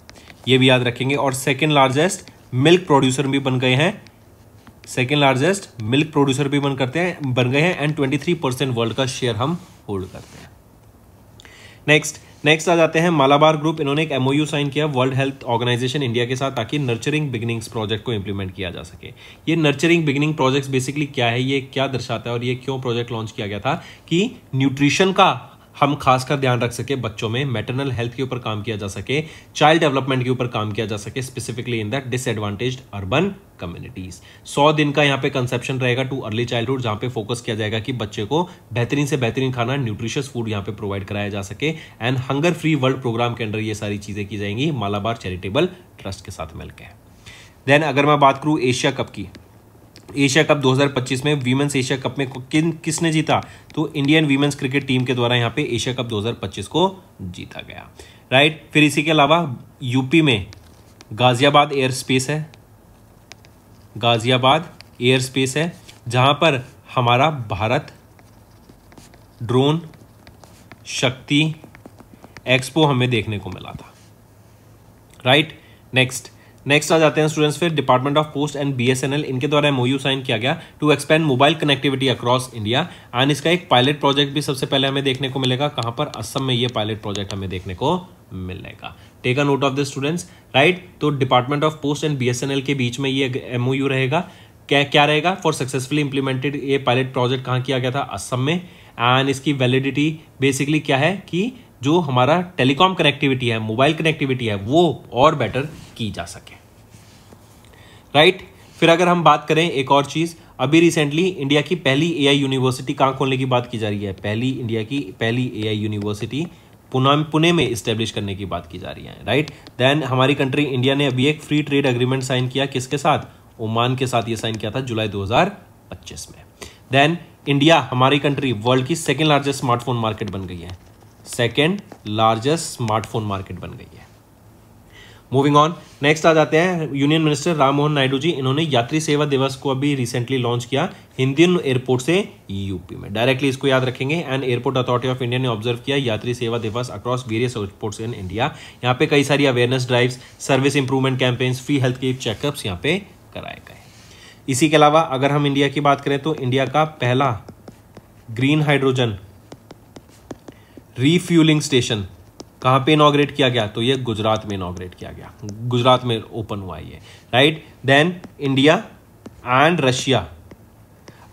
ये भी याद रखेंगे, और 2nd लार्जेस्ट मिल्क प्रोड्यूसर भी बन गए हैं, 2nd लार्जेस्ट मिल्क प्रोड्यूसर भी बन गए हैं एंड 23% वर्ल्ड का शेयर हम होल्ड करते हैं। नेक्स्ट आ जाते हैं मालाबार ग्रुप, इन्होंने एक MOU साइन किया वर्ल्ड हेल्थ ऑर्गेनाइजेशन इंडिया के साथ ताकि नर्चरिंग बिगिनिंग्स प्रोजेक्ट को इंप्लीमेंट किया जा सके। ये नर्चरिंग बिगिनिंग प्रोजेक्ट बेसिकली क्या है, ये क्या दर्शाता है और ये क्यों प्रोजेक्ट लॉन्च किया गया था कि न्यूट्रिशन का हम खासकर ध्यान रख सके, बच्चों में मैटरनल हेल्थ के ऊपर काम किया जा सके, चाइल्ड डेवलपमेंट के ऊपर काम किया जा सके, specifically in the disadvantaged urban communities. 100 दिन का यहाँ पे कंसेप्शन रहेगा टू अर्ली चाइल्डहुड, जहां पे फोकस किया जाएगा कि बच्चे को बेहतरीन से बेहतरीन खाना, न्यूट्रिशियस फूड यहाँ पे प्रोवाइड कराया जा सके and hunger free world program के अंडर ये सारी चीजें की जाएंगी मालाबार चैरिटेबल ट्रस्ट के साथ मिलकर। देन अगर मैं बात करूं एशिया कप की, एशिया कप 2025 में वीमेंस एशिया कप में किसने जीता, तो इंडियन वीमेंस क्रिकेट टीम के द्वारा यहाँ पे एशिया कप 2025 को जीता गया। राइट, फिर इसी के अलावा यूपी में गाजियाबाद एयर स्पेस है, गाजियाबाद एयर स्पेस है जहां पर हमारा भारत ड्रोन शक्ति एक्सपो हमें देखने को मिला था। राइट, नेक्स्ट आ जाते हैं स्टूडेंट्स, फिर department of post and BSNL, इनके द्वारा MOU साइन किया गया to expand mobile connectivity across India and इसका एक पायलट प्रोजेक्ट भी सबसे पहले हमें देखने को मिलेगा, कहां पर, असम में ये पायलट प्रोजेक्ट हमें देखने को मिलेगा। Take a note of this students. Right, तो department of post and BSNL के बीच में ये MOU रहेगा, क्या रहेगा, फॉर सक्सेसफुली इंप्लीमेंटेड, ये पायलट प्रोजेक्ट कहां किया गया था, असम में, एंड इसकी वैलिडिटी बेसिकली क्या है कि जो हमारा टेलीकॉम कनेक्टिविटी है, मोबाइल कनेक्टिविटी है, वो और बेटर की जा सके। राइट, फिर अगर हम बात करें एक और चीज, अभी रिसेंटली इंडिया की पहली AI यूनिवर्सिटी कहां खोलने की बात की जा रही है, इंडिया की पहली AI यूनिवर्सिटी पुणे में इस्टेब्लिश करने की बात की जा रही है। राइट, देन हमारी कंट्री इंडिया ने अभी एक फ्री ट्रेड एग्रीमेंट साइन किया, किसके साथ, ओमान के साथ ये साइन किया था जुलाई 2025 में। देन इंडिया हमारी कंट्री वर्ल्ड की 2nd लार्जेस्ट स्मार्टफोन मार्केट बन गई है, 2nd लार्जेस्ट स्मार्टफोन मार्केट बन गई है। मूविंग ऑन, नेक्स्ट आ जाते हैं यूनियन मिनिस्टर राम मोहन नायडू जी, इन्होंने यात्री सेवा दिवस को अभी रिसेंटली लॉन्च किया हिंदन एयरपोर्ट से यूपी में, डायरेक्टली इसको याद रखेंगे। And airport authority of India ने ऑब्जर्व किया यात्री सेवा दिवस across various airports in India, यहाँ पे कई सारी awareness drives, service improvement campaigns, free health care checkups यहाँ पे कराए गए। इसी के अलावा अगर हम इंडिया की बात करें तो इंडिया का पहला ग्रीन हाइड्रोजन रीफ्यूलिंग स्टेशन कहां पे इनॉग्रेट किया गया, तो ये गुजरात में इनॉग्रेट किया गया, गुजरात में ओपन हुआ ये। Right, then India and Russia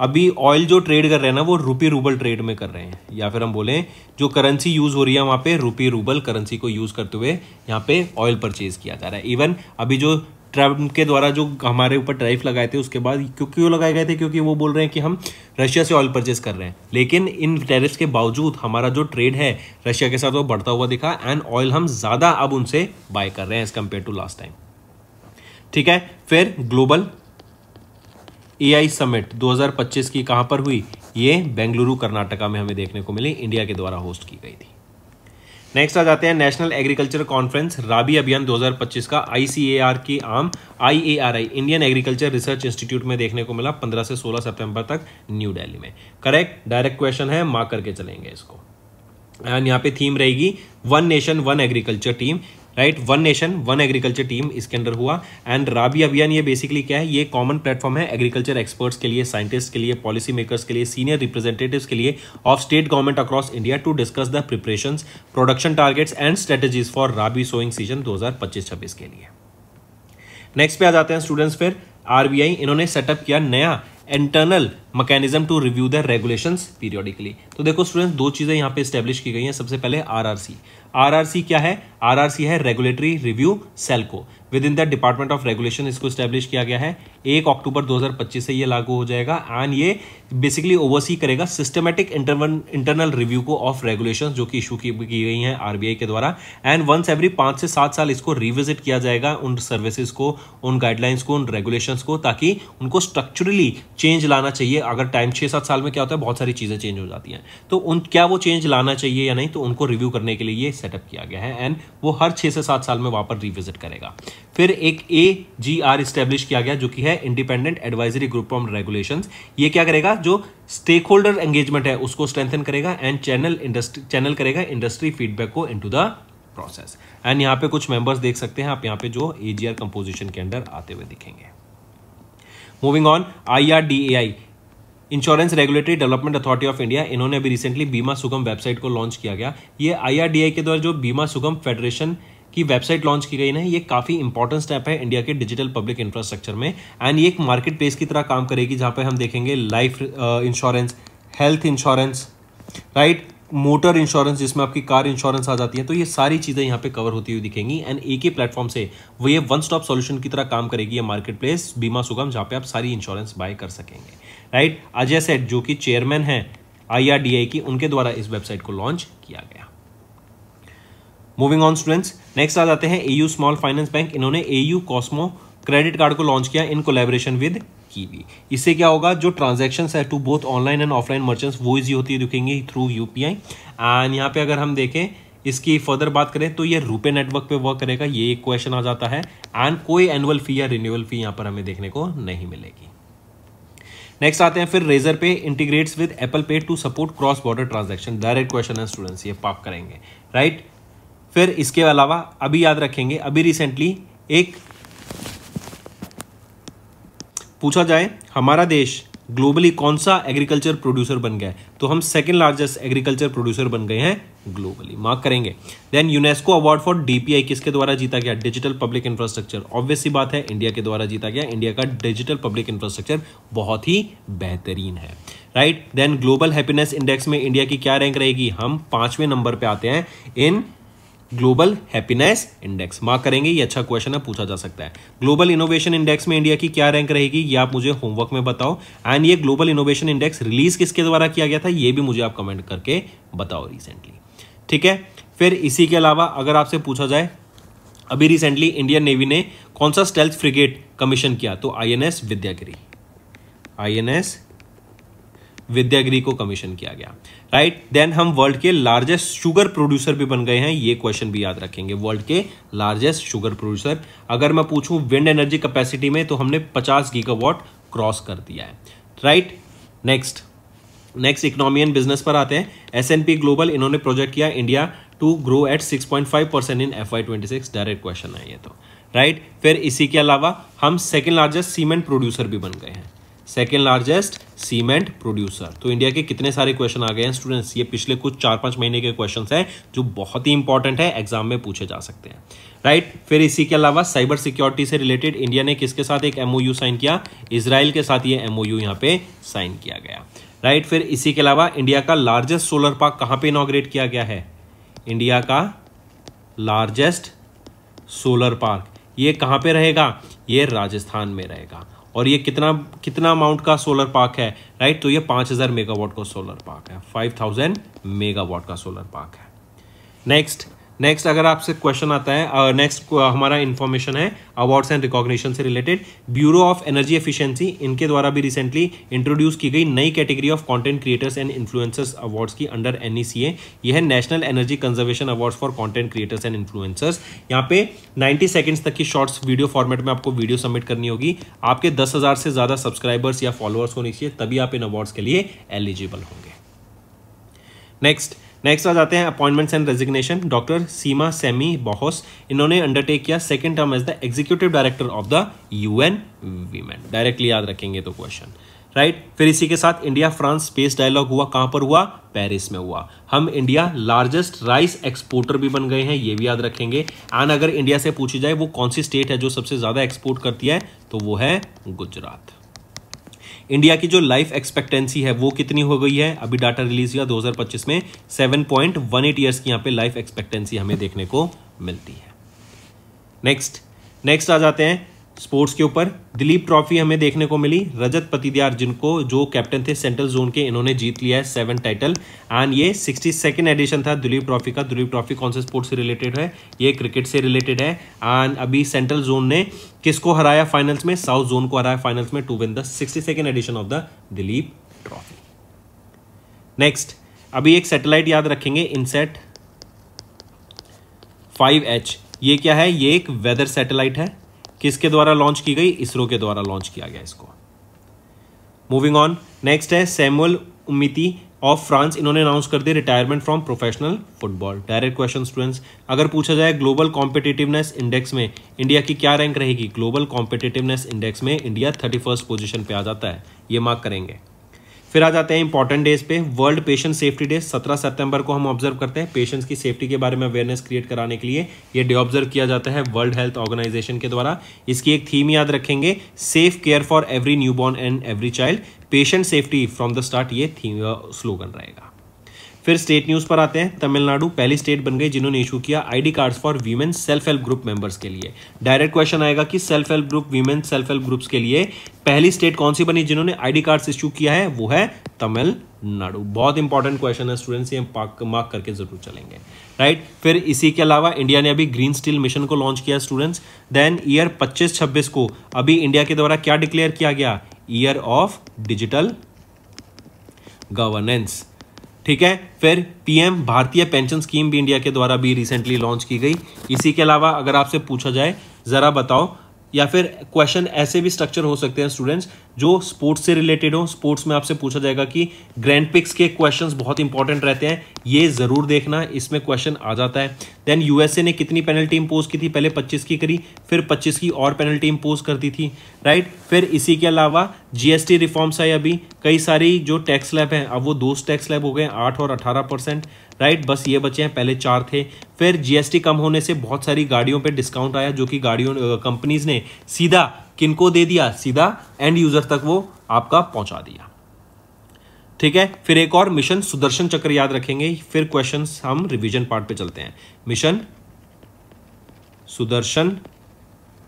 अभी ऑयल जो ट्रेड कर रहे हैं ना वो रुपी रूबल ट्रेड में कर रहे हैं, या फिर हम बोलें जो करेंसी यूज हो रही है वहां पे रुपी रूबल करेंसी को यूज करते हुए यहाँ पे ऑयल परचेज किया जा रहा है। इवन अभी जो ट्रम्प के द्वारा जो हमारे ऊपर टैरिफ लगाए थे उसके बाद क्यों लगाए गए थे, क्योंकि वो बोल रहे हैं कि हम रशिया से ऑयल परचेज कर रहे हैं, लेकिन इन टैरिफ्स के बावजूद हमारा जो ट्रेड है रशिया के साथ वो बढ़ता हुआ दिखा एंड ऑयल हम ज्यादा अब उनसे बाय कर रहे हैं as compare to last time. ठीक है, फिर ग्लोबल AI समिट 2025 की कहां पर हुई, ये बेंगलुरु कर्नाटका में हमें देखने को मिली, इंडिया के द्वारा होस्ट की गई थी। नेक्स्ट आ जाते हैं नेशनल एग्रीकल्चर कॉन्फ्रेंस राबी अभियान 2025 का ICAR की आम IARI Indian agriculture research institute में देखने को मिला 15 से 16 सितंबर तक न्यू दिल्ली में। करेक्ट, डायरेक्ट क्वेश्चन है, मार्क करके चलेंगे इसको। एंड यहाँ पे थीम रहेगी one nation one agriculture team, right, one nation one agriculture team इसके अंदर हुआ। एंड राबी अभियान ये बेसिकली क्या है, ये कॉमन प्लेटफॉर्म है एग्रीकल्चर एक्सपर्ट्स के लिए, साइंटिस्ट के लिए, पॉलिसी मेकर्स के लिए, सीनियर रिप्रेजेंटेटिव्स के लिए of state government across India to discuss the preparations, production targets and strategies for rabi sowing season 2025-26 के लिए। नेक्स्ट पे आ जाते हैं स्टूडेंट्स, फिर RBI इन्होंने सेटअप किया नया internal mechanism to review the regulations periodically. तो देखो स्टूडेंट्स, दो चीजें यहाँ पे स्टैब्लिश की गई हैं। सबसे पहले RRC क्या है, RRC है रेगुलेटरी रिव्यू सेल को with in the department of regulation, इसको स्टैब्लिश किया गया है। 1 अक्टूबर 2025 से ये लागू हो जाएगा एंड ये बेसिकली ओवरसी करेगा सिस्टमैटिक इंटरनल रिव्यू को ऑफ रेगुलेशंस जो कि इशू की गई हैं RBI के द्वारा। एंड वंस एवरी 5 से 7 साल इसको रिविजिट किया जाएगा उन सर्विसेज को, उन गाइडलाइंस को, उन रेगुलेशंस को, ताकि उनको स्ट्रक्चरली चेंज लाना चाहिए। अगर टाइम 6-7 साल में क्या होता है, बहुत सारी चीजें चेंज हो जाती हैं, तो क्या वो चेंज लाना चाहिए या नहीं, तो उनको रिव्यू करने के लिए ये सेटअप किया गया है एंड वो हर 6 से 7 साल में वहां पर रिविजिट करेगा। फिर एक AGR स्टैब्लिश किया गया जो कि है independent advisory group on regulations. ये क्या करेगा, जो स्टेक होल्डर एंगेजमेंट है उसको स्ट्रेंथन करेगा एंड चैनल करेगा इंडस्ट्री फीडबैक को इनटू द प्रोसेस। एंड यहाँ पे कुछ मेंबर्स देख सकते हैं आप यहाँ पे जो AGR कंपोजिशन के अंदर आते हुए दिखेंगे। Moving on, IRDAI insurance regulatory development authority of India, इन्होंने अभी रिसेंटली बीमा सुगम वेबसाइट को लॉन्च किया गया। ये IRDAI के द्वारा जो बीमा सुगम फेडरेशन की वेबसाइट लॉन्च की गई ना, ये काफी इंपॉर्टेंट स्टेप है इंडिया के डिजिटल पब्लिक इंफ्रास्ट्रक्चर में एंड ये एक मार्केट प्लेस की तरह काम करेगी जहां पे हम देखेंगे life insurance, health insurance, right, motor insurance जिसमें आपकी कार इंश्योरेंस आ जाती है, तो ये सारी चीजें यहाँ पे कवर होती हुई दिखेंगी एंड एक ही प्लेटफॉर्म से वो ये वन स्टॉप सॉल्यूशन की तरह काम करेगी ये मार्केट प्लेस बीमा सुगम, जहाँ पे आप सारी इंश्योरेंस बाय कर सकेंगे, राइट। अजय सेठ जो कि चेयरमैन है IRDAI की, उनके द्वारा इस वेबसाइट को लॉन्च किया गया। मूविंग ऑन स्टूडेंट्स, नेक्स्ट आ जाते हैं AU स्मॉल फाइनेंस बैंक, इन्होंने AU कॉस्मो क्रेडिट कार्ड को लॉन्च किया इन कोलैबोरेशन विद कीवी। इससे क्या होगा, जो ट्रांजैक्शंस है to both online and offline merchants वो इजी होती है दिखेंगी थ्रू UPI। एंड यहाँ पे अगर हम देखें इसकी फर्दर बात करें तो ये रुपे नेटवर्क पे वर्क करेगा, ये एक क्वेश्चन आ जाता है एंड कोई एनुअल फी या रिन्यूअल फी यहाँ पर हमें देखने को नहीं मिलेगी। नेक्स्ट आते हैं फिर Razorpay integrates with Apple Pay to support cross border transaction, direct question है स्टूडेंट्स, ये पाप करेंगे, राइट। फिर इसके अलावा अभी याद रखेंगे, अभी रिसेंटली एक पूछा जाए हमारा देश ग्लोबली कौन सा एग्रीकल्चर प्रोड्यूसर बन गया है, तो हम सेकंड लार्जेस्ट एग्रीकल्चर प्रोड्यूसर बन गए हैं ग्लोबली, मार्क करेंगे। Then UNESCO award for DPI किसके द्वारा जीता गया, डिजिटल पब्लिक इंफ्रास्ट्रक्चर, ऑब्वियस सी बात है इंडिया के द्वारा जीता गया। इंडिया का डिजिटल पब्लिक इंफ्रास्ट्रक्चर बहुत ही बेहतरीन है, right. Then global happiness index में इंडिया की क्या रैंक रहेगी, हम 5वें नंबर पे आते हैं in global happiness index, mark करेंगे, ये अच्छा क्वेश्चन है, पूछा जा सकता है। ग्लोबल इनोवेशन इंडेक्स में इंडिया की क्या रैंक रहेगी, ये आप मुझे होमवर्क में बताओ। एंड ये ग्लोबल इनोवेशन इंडेक्स रिलीज किसके द्वारा किया गया था, ये भी मुझे आप कमेंट करके बताओ रिसेंटली, ठीक है। फिर इसी के अलावा अगर आपसे पूछा जाए अभी रिसेंटली इंडियन नेवी ने कौन सा स्टेल्थ फ्रिगेट कमीशन किया, तो INS विद्यागिरी, INS विद्यागिरी को कमीशन किया गया, राइट। देन हम वर्ल्ड के लार्जेस्ट शुगर प्रोड्यूसर भी बन गए हैं, ये क्वेश्चन भी याद रखेंगे, वर्ल्ड के लार्जेस्ट शुगर प्रोड्यूसर। अगर मैं पूछूं विंड एनर्जी कैपेसिटी में तो हमने 50 गीगावाट क्रॉस कर दिया है, right. Next economy and business पर आते हैं। S&P ग्लोबल इन्होंने प्रोजेक्ट किया India to grow at 6.5% in FY26, direct question है ये तो, राइट। फिर इसी के अलावा हम सेकेंड लार्जेस्ट सीमेंट प्रोड्यूसर भी बन गए हैं, सेकेंड लार्जेस्ट सीमेंट प्रोड्यूसर। तो इंडिया के कितने सारे क्वेश्चन आ गए हैं स्टूडेंट्स, ये पिछले कुछ 4-5 महीने के क्वेश्चन हैं जो बहुत ही इंपॉर्टेंट है, एग्जाम में पूछे जा सकते हैं, राइट। फिर इसी के अलावा साइबर सिक्योरिटी से रिलेटेड इंडिया ने किसके साथ एक MOU साइन किया, इजराइल के साथ ये MOU यहाँ पे साइन किया गया, राइट। फिर इसी के अलावा इंडिया का लार्जेस्ट सोलर पार्क कहाँ पे इनॉग्रेट किया गया है, इंडिया का लार्जेस्ट सोलर पार्क ये कहाँ पे रहेगा, ये राजस्थान में रहेगा। और ये कितना अमाउंट का सोलर पार्क है, राइट, तो ये 5000 मेगावाट का सोलर पार्क है, 5000 मेगावाट का सोलर पार्क है। नेक्स्ट अगर आपसे क्वेश्चन आता है, नेक्स्ट हमारा इंफॉर्मेशन है अवार्ड्स एंड रिकॉग्निशन से related. Bureau of energy efficiency, इनके द्वारा भी रिसेंटली इंट्रोड्यूस की गई नई category of content creators and influencers awards की अंडर NECA। यह है national energy conservation awards for content creators and influencers. यहाँ पे 90 सेकंड्स तक की शॉर्ट्स वीडियो फॉर्मेट में आपको वीडियो सबमिट करनी होगी। आपके 10,000 से ज्यादा सब्सक्राइबर्स या फॉलोअर्स होने चाहिए, तभी आप इन अवार्ड्स के लिए एलिजिबल होंगे। नेक्स्ट आ जाते हैं appointments and resignation. Doctor Sima Sami Bahous, इन्होंने अंडरटेक किया second term as the executive director of the UN women. Directly याद रखेंगे तो क्वेश्चन, राइट। फिर इसी के साथ इंडिया फ्रांस स्पेस डायलॉग हुआ, कहां पर हुआ, पेरिस में हुआ। हम इंडिया लार्जेस्ट राइस एक्सपोर्टर भी बन गए हैं, ये भी याद रखेंगे। एंड अगर इंडिया से पूछी जाए वो कौन सी स्टेट है जो सबसे ज्यादा एक्सपोर्ट करती है, तो वो है गुजरात। इंडिया की जो लाइफ एक्सपेक्टेंसी है वो कितनी हो गई है, अभी डाटा रिलीज हुआ 2025 में 7.18 ईयर्स की यहाँ पे लाइफ एक्सपेक्टेंसी हमें देखने को मिलती है। नेक्स्ट आ जाते हैं स्पोर्ट्स के ऊपर। दिलीप ट्रॉफी हमें देखने को मिली, रजत पतिदियार जिनको जो कैप्टन थे सेंट्रल जोन के, इन्होंने जीत लिया है 7 टाइटल। एंड ये 62nd एडिशन था दिलीप ट्रॉफी का। दिलीप ट्रॉफी कौन से स्पोर्ट्स से रिलेटेड है, ये क्रिकेट से रिलेटेड है। एंड अभी सेंट्रल जोन ने किसको हराया फाइनल्स में, साउथ जोन को हराया फाइनल्स में to win the 62nd edition of the Duleep Trophy. Next अभी एक सैटेलाइट याद रखेंगे, इनसेट 5H। ये क्या है, ये एक वेदर सैटेलाइट है, किसके द्वारा लॉन्च की गई, इसरो के द्वारा लॉन्च किया गया इसको। मूविंग ऑन, नेक्स्ट है सैमुअल उमिती ऑफ फ्रांस, इन्होंने अनाउंस कर दिया retirement from professional football. Direct question students, अगर पूछा जाए ग्लोबल कॉम्पिटिटिवनेस इंडेक्स में इंडिया की क्या रैंक रहेगी, ग्लोबल कॉम्पिटिटिवनेस इंडेक्स में इंडिया 31st पोजीशन पे आ जाता है, ये मार्क करेंगे। फिर आ जाते हैं इंपॉर्टेंट डेज पे। वर्ल्ड पेशेंट सेफ्टी डे 17 सितंबर को हम ऑब्जर्व करते हैं। पेशेंट्स की सेफ्टी के बारे में अवेयरनेस क्रिएट कराने के लिए ये डे ऑब्जर्व किया जाता है वर्ल्ड हेल्थ ऑर्गेनाइजेशन के द्वारा। इसकी एक थीम याद रखेंगे, safe care for every newborn and every child, patient safety from the start, ये थीम स्लोगन रहेगा। फिर स्टेट न्यूज पर आते हैं। तमिलनाडु पहली स्टेट बन गई जिन्होंने इशू किया ID cards for women self help group members के लिए। डायरेक्ट क्वेश्चन आएगा कि self help group, women self help groups के लिए पहली स्टेट कौन सी बनी जिन्होंने ID कार्ड्स इशू किया है, वो है तमिलनाडु। बहुत इंपॉर्टेंट क्वेश्चन है स्टूडेंट्स, ये मार्क करके जरूर चलेंगे, राइट। फिर इसी के अलावा इंडिया ने अभी ग्रीन स्टील मिशन को लॉन्च किया स्टूडेंट्स। देन ईयर 25-26 को अभी इंडिया के द्वारा क्या डिक्लेयर किया गया, ईयर ऑफ डिजिटल गवर्नेंस, ठीक है। फिर PM भारतीय पेंशन स्कीम भी इंडिया के द्वारा भी रिसेंटली लॉन्च की गई। इसी के अलावा अगर आपसे पूछा जाए जरा बताओ, या फिर क्वेश्चन ऐसे भी स्ट्रक्चर हो सकते हैं स्टूडेंट्स जो स्पोर्ट्स से रिलेटेड हो। स्पोर्ट्स में आपसे पूछा जाएगा कि ग्रैंड पिक्स के क्वेश्चंस बहुत इंपॉर्टेंट रहते हैं, ये जरूर देखना, इसमें क्वेश्चन आ जाता है। देन USA ने कितनी पेनल्टी इंपोज की थी, पहले 25 की करी, फिर 25 की और पेनल्टी इंपोज कर दी थी, राइट। फिर इसी के अलावा GST रिफॉर्म्स है, अभी कई सारी जो टैक्स स्लैब हैं अब वो 2 टैक्स स्लैब हो गए, 8 और 18%, राइट। बस ये बचे हैं, पहले 4 थे। फिर GST कम होने से बहुत सारी गाड़ियों पे डिस्काउंट आया, जो कि गाड़ियों कंपनीज ने सीधा किनको दे दिया, सीधा एंड यूजर तक वो आपका पहुंचा दिया, ठीक है। फिर एक और मिशन सुदर्शन चक्र याद रखेंगे। फिर क्वेश्चंस हम रिवीजन पार्ट पे चलते हैं। मिशन सुदर्शन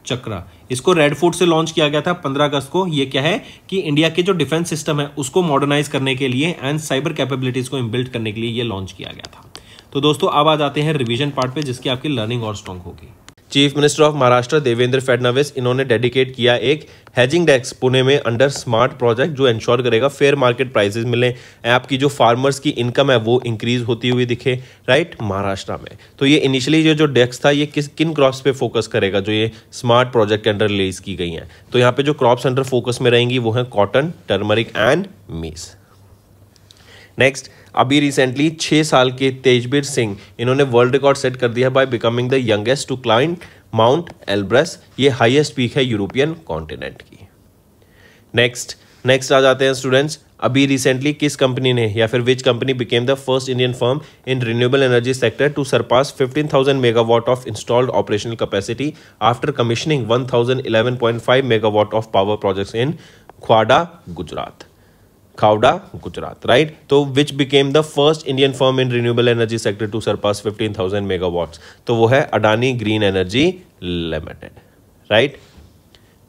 चक्र, इसको रेड फोर्ट से लॉन्च किया गया था 15 अगस्त को। ये क्या है कि इंडिया के जो डिफेंस सिस्टम है उसको मॉडर्नाइज करने के लिए एंड साइबर कैपेबिलिटीज को इनबिल्ट करने के लिए ये लॉन्च किया गया था। तो दोस्तों अब आ जाते हैं रिवीजन पार्ट पे, जिसकी आपकी लर्निंग और स्ट्रांग होगी। Chief minister of Maharashtra Devendra Fadnavis, इन्होंने डेडिकेट किया एक हेजिंग डेस्क पुणे में अंडर स्मार्ट प्रोजेक्ट, जो इंश्योर करेगा फेयर मार्केट प्राइसेस मिले, आपकी जो फार्मर्स की इनकम है वो इंक्रीज होती हुई दिखे, राइट, महाराष्ट्र में। तो ये इनिशियली जो डेस्क था ये किन क्रॉप्स पे फोकस करेगा, जो ये स्मार्ट प्रोजेक्ट के अंडर रिलीज की गई हैं। तो यहाँ पे जो क्रॉप्स अंडर फोकस में रहेंगी वो है कॉटन, टर्मरिक एंड मीस। नेक्स्ट, अभी रिसेंटली 6 साल के तेजबीर सिंह, इन्होंने वर्ल्ड रिकॉर्ड सेट कर दिया by becoming the youngest to climb Mount Elbrus. ये हाईएस्ट पीक है यूरोपियन कॉन्टिनेंट की। नेक्स्ट, नेक्स्ट आ जाते हैं स्टूडेंट्स, अभी रिसेंटली किस कंपनी ने या फिर which company became the first Indian firm in renewable energy sector to surpass 15,000 megawatt of installed operational capacity after commissioning 1011.5 megawatt of power projects in Khavda Gujarat, right. तो which became the first Indian firm in renewable energy sector to surpass 15,000 megawatts, तो वो है Adani green energy limited, right.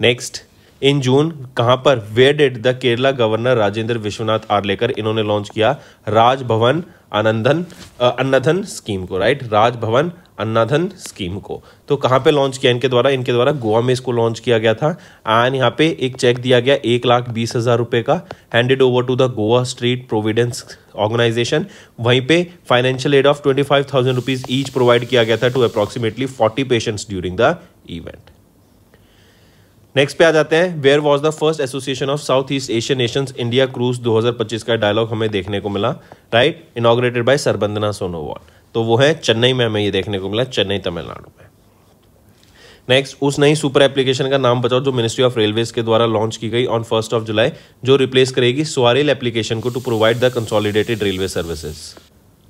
Next, in June कहां पर where did the Kerala governor Rajendra Vishwanath Arlekar इन्होंने launch किया Raj Bhavan अन्नधन scheme को, right, Raj Bhavan अन्नधन scheme को। तो कहां पे लॉन्च किया इनके द्वारा गोवा में इसको लॉन्च किया गया था। एंड यहाँ पे एक चेक दिया गया 1,20,000 रुपए का, handed over to the Goa street providence organisation. वहीं पे financial aid of 25,000 rupees each provide किया गया था to approximately 40 patients during the event. Next पे आ जाते हैं, where was the first association of South East Asian nations India cruise 2025 का डायलॉग हमें देखने को मिला, right, inaugurated by Sarbananda Sonowal. तो वो है चेन्नई में, हमें ये देखने को मिला, चेन्नई तमिलनाडु में। नेक्स्ट, उस नई सुपर एप्लीकेशन का नाम बताओ जो मिनिस्ट्री ऑफ रेलवेज के द्वारा लॉन्च की गई ऑन 1 जुलाई, जो रिप्लेस करेगी स्वारेल एप्लीकेशन को to provide the consolidated railway services.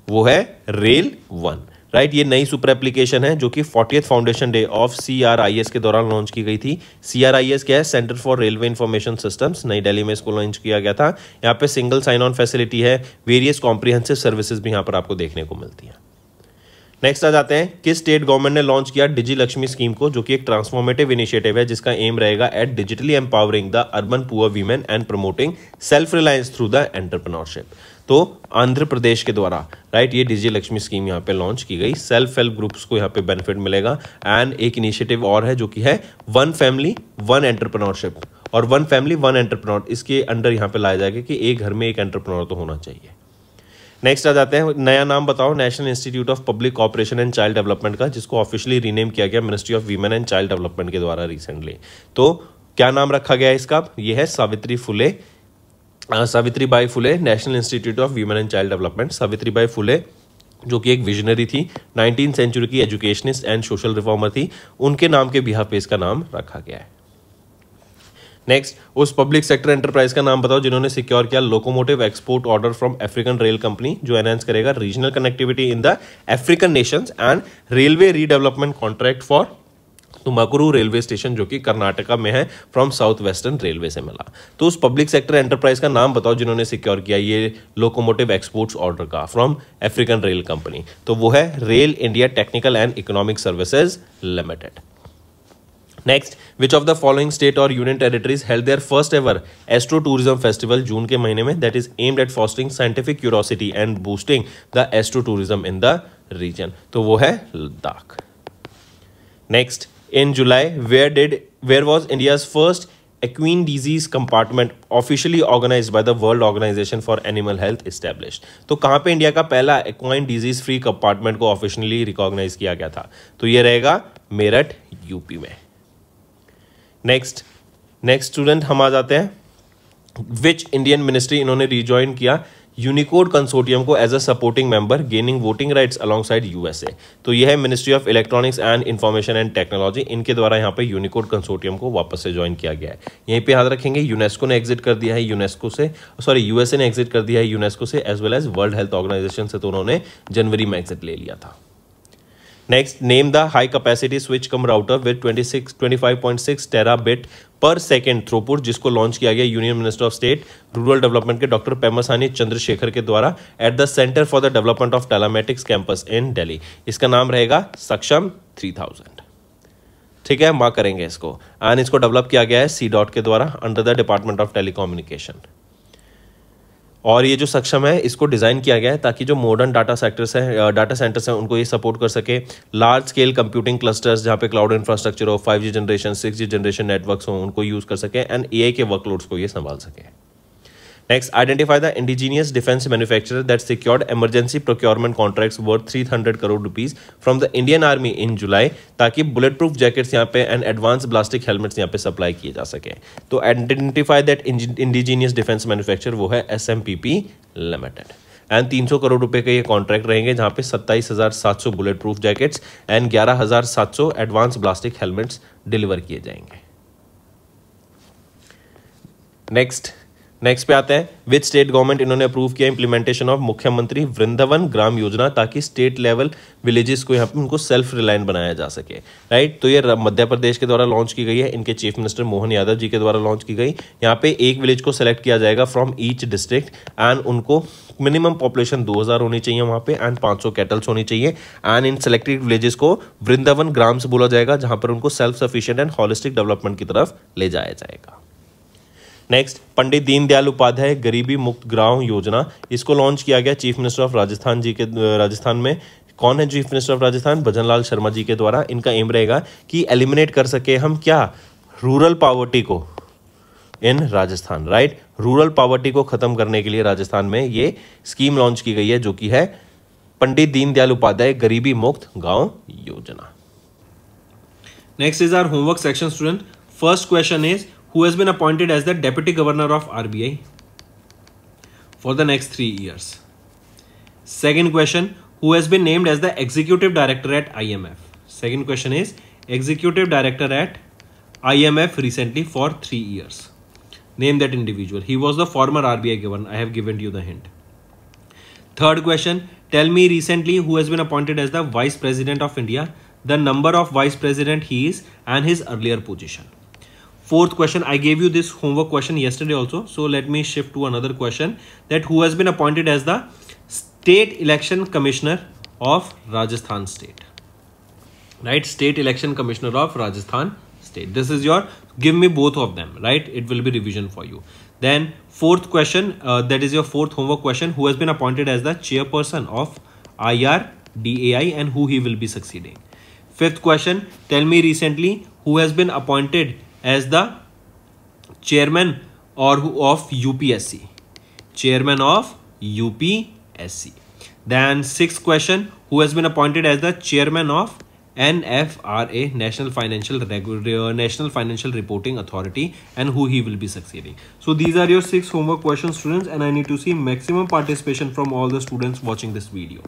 वो है रेल 1, राइट। ये नई सुपर एप्लीकेशन है जो कि 40th foundation day of CRIS के दौरान लॉन्च की गई थी। CRIS क्या है? Centre for railway information systems, नई दिल्ली में इसको लॉन्च किया गया था। यहाँ पे सिंगल साइन ऑन फैसिलिटी है, वेरियस कॉम्प्रिहेंसिव सर्विसेज भी यहाँ पर आपको देखने को मिलती है। नेक्स्ट आ जाते हैं, किस स्टेट गवर्नमेंट ने लॉन्च किया डिजी लक्ष्मी स्कीम को, जो कि एक ट्रांसफॉर्मेटिव इनिशिएटिव है जिसका एम रहेगा at digitally empowering the urban poor women and promoting self reliance through the entrepreneurship. तो आंध्र प्रदेश के द्वारा, राइट, ये डिजी लक्ष्मी स्कीम यहाँ पे लॉन्च की गई। सेल्फ हेल्प ग्रुप्स को यहाँ पे बेनिफिट मिलेगा। एंड एक इनिशिएटिव और है जो कि है 1 फैमिली 1 एंटरप्रेन्योरशिप, और 1 फैमिली 1 एंटरप्रेन्योर, इसके अंडर यहाँ पे लाया जाएगा कि एक घर में एक एंटरप्रेन्योर तो होना चाहिए। नेक्स्ट आ जाते हैं, नया नाम बताओ national institute of public cooperation and child development का, जिसको ऑफिशियली रीनेम किया गया ministry of women and child development के द्वारा रिसेंटली। तो क्या नाम रखा गया इसका? ये है Savitribai Phule national institute of women and child development. Savitribai Phule जो कि एक विजनरी थी, 19th सेंचुरी की एजुकेशनिस्ट एंड सोशल रिफॉर्मर थी, उनके नाम के बिहाफ पे इसका नाम रखा गया है। नेक्स्ट, उस पब्लिक सेक्टर एंटरप्राइज का नाम बताओ जिन्होंने सिक्योर किया locomotive export order from African rail company, जो एनहांस करेगा regional connectivity in the African nations and railway redevelopment contract for Tumakuru railway station, जो कि कर्नाटका में है, फ्रॉम साउथ वेस्टर्न रेलवे से मिला। तो उस पब्लिक सेक्टर एंटरप्राइज का नाम बताओ जिन्होंने सिक्योर किया ये लोकोमोटिव एक्सपोर्ट्स ऑर्डर का फ्रॉम अफ्रीकन रेल कंपनी। तो वो है rail India technical and economic services limited. Next, which of the following state और union territories held their first ever astro tourism festival June के महीने में, that is aimed at fostering scientific curiosity and boosting the astro tourism in the region. तो वो है Ladakh. Next, in July, where was India's first equine disease compartment officially organized by the World Organization for Animal Health established? तो कहाँ पे India का पहला equine disease free compartment को officially recognise किया गया था? तो ये रहेगा मेरठ, यूपी में। नेक्स्ट स्टूडेंट हम आ जाते हैं, विच इंडियन मिनिस्ट्री इन्होंने रिज्वाइन किया यूनिकोड कंसोर्टियम को as a supporting member, gaining voting rights alongside USA. तो यह है ministry of electronics and information and technology, इनके द्वारा यहाँ पे यूनिकोड कंसोर्टियम को वापस से ज्वाइन किया गया है। यहीं पे याद रखेंगे यूनेस्को ने एग्जिट कर दिया है यूएसए ने एग्जिट कर दिया है यूनेस्को से, as well as World Health Organization से, तो उन्होंने जनवरी में एग्जिट ले लिया था। Next, name the high capacity switch cum router with 25.6 terabit per second throughput, जिसको लॉन्च किया गया union minister of state rural development के डॉक्टर पेमासानी चंद्रशेखर के द्वारा at the centre for the development of telematics campus in Delhi. इसका नाम रहेगा सक्षम 3000। ठीक है, मार्क करेंगे इसको। एंड इसको डेवलप किया गया है CDOT के द्वारा under the department of telecommunication. और ये जो सक्षम है इसको डिजाइन किया गया है ताकि जो मॉडर्न डाटा सेंटर्स हैं उनको ये सपोर्ट कर सके। लार्ज स्केल कंप्यूटिंग क्लस्टर्स जहाँ पे क्लाउड इंफ्रास्ट्रक्चर हो, 5G generation 6G generation networks हो, उनको यूज कर सके एंड AI के वर्कलोड्स को ये संभाल सके। Next, identify the indigenous defence manufacturer that secured emergency procurement contracts worth 300 crore rupees from the Indian army in July, ताकि बुलेट प्रूफ जैकेट्स यहाँ पे एंड एडवांस ब्लास्टिक हेलमेट्स यहाँ पे सप्लाई किए जा सके। तो identify that indigenous defence manufacturer वो है SMPP लिमिटेड। एंड 300 करोड़ रुपए के ये कॉन्ट्रैक्ट रहेंगे जहाँ पे 27,700 bullet proof jackets and 11,700 advance ballistic helmets deliver किए जाएंगे। नेक्स्ट, नेक्स्ट पे आते हैं, विच स्टेट गवर्नमेंट इन्होंने अप्रूव किया इंप्लीमेंटेशन ऑफ मुख्यमंत्री वृंदावन ग्राम योजना, ताकि स्टेट लेवल विलेजेस को यहाँ पे उनको सेल्फ रिलायंट बनाया जा सके, राइट। तो ये मध्य प्रदेश के द्वारा लॉन्च की गई है, इनके चीफ मिनिस्टर मोहन यादव जी के द्वारा लॉन्च की गई। यहाँ पे एक विलेज को सेलेक्ट किया जाएगा फ्रॉम ईच डिस्ट्रिक्ट एंड उनको मिनिमम पॉपुलेशन 2000 होनी चाहिए वहाँ पे एंड 500 कैटल्स होनी चाहिए एंड इन सेलेक्टेड विलेजेस को वृंदावन ग्राम से बोला जाएगा, जहाँ पर उनको self sufficient and holistic development की तरफ ले जाया जाएगा। नेक्स्ट, पंडित दीनदयाल उपाध्याय गरीबी मुक्त गांव योजना, इसको लॉन्च किया गया chief minister of Rajasthan ji के राजस्थान में। कौन है chief minister of Rajasthan? Bhajanlal Sharma ji के द्वारा। इनका एम रहेगा कि एलिमिनेट कर सके हम क्या, रूरल पॉवर्टी को इन राजस्थान, राइट। रूरल पॉवर्टी को खत्म करने के लिए राजस्थान में ये स्कीम लॉन्च की गई है, जो कि है पंडित दीनदयाल उपाध्याय गरीबी Mukt Gaon Yojana. Next is our homework section student. First question is who has been appointed as the deputy governor of RBI for the next 3 years. Second question, who has been named as the executive director at IMF. Second question is executive director at IMF recently for 3 years. Name that individual. He was the former RBI governor. I have given you the hint. Third question, tell me recently who has been appointed as the vice president of India, the number of vice president he is and his earlier position. Fourth question, I gave you this homework question yesterday also, so let me shift to another question, that who has been appointed as the state election commissioner of Rajasthan state, right? State election commissioner of Rajasthan state. This is your, give me both of them, right? It will be revision for you. Then fourth question, that is your fourth homework question, who has been appointed as the chairperson of IRDAI and who he will be succeeding. Fifth question, tell me recently who has been appointed as the chairman or of UPSC, chairman of UPSC. Then sixth question, who has been appointed as the chairman of NFRA, National Financial Reporting Authority, and who he will be succeeding. So these are your 6 homework questions, students, and I need to see maximum participation from all the students watching this video.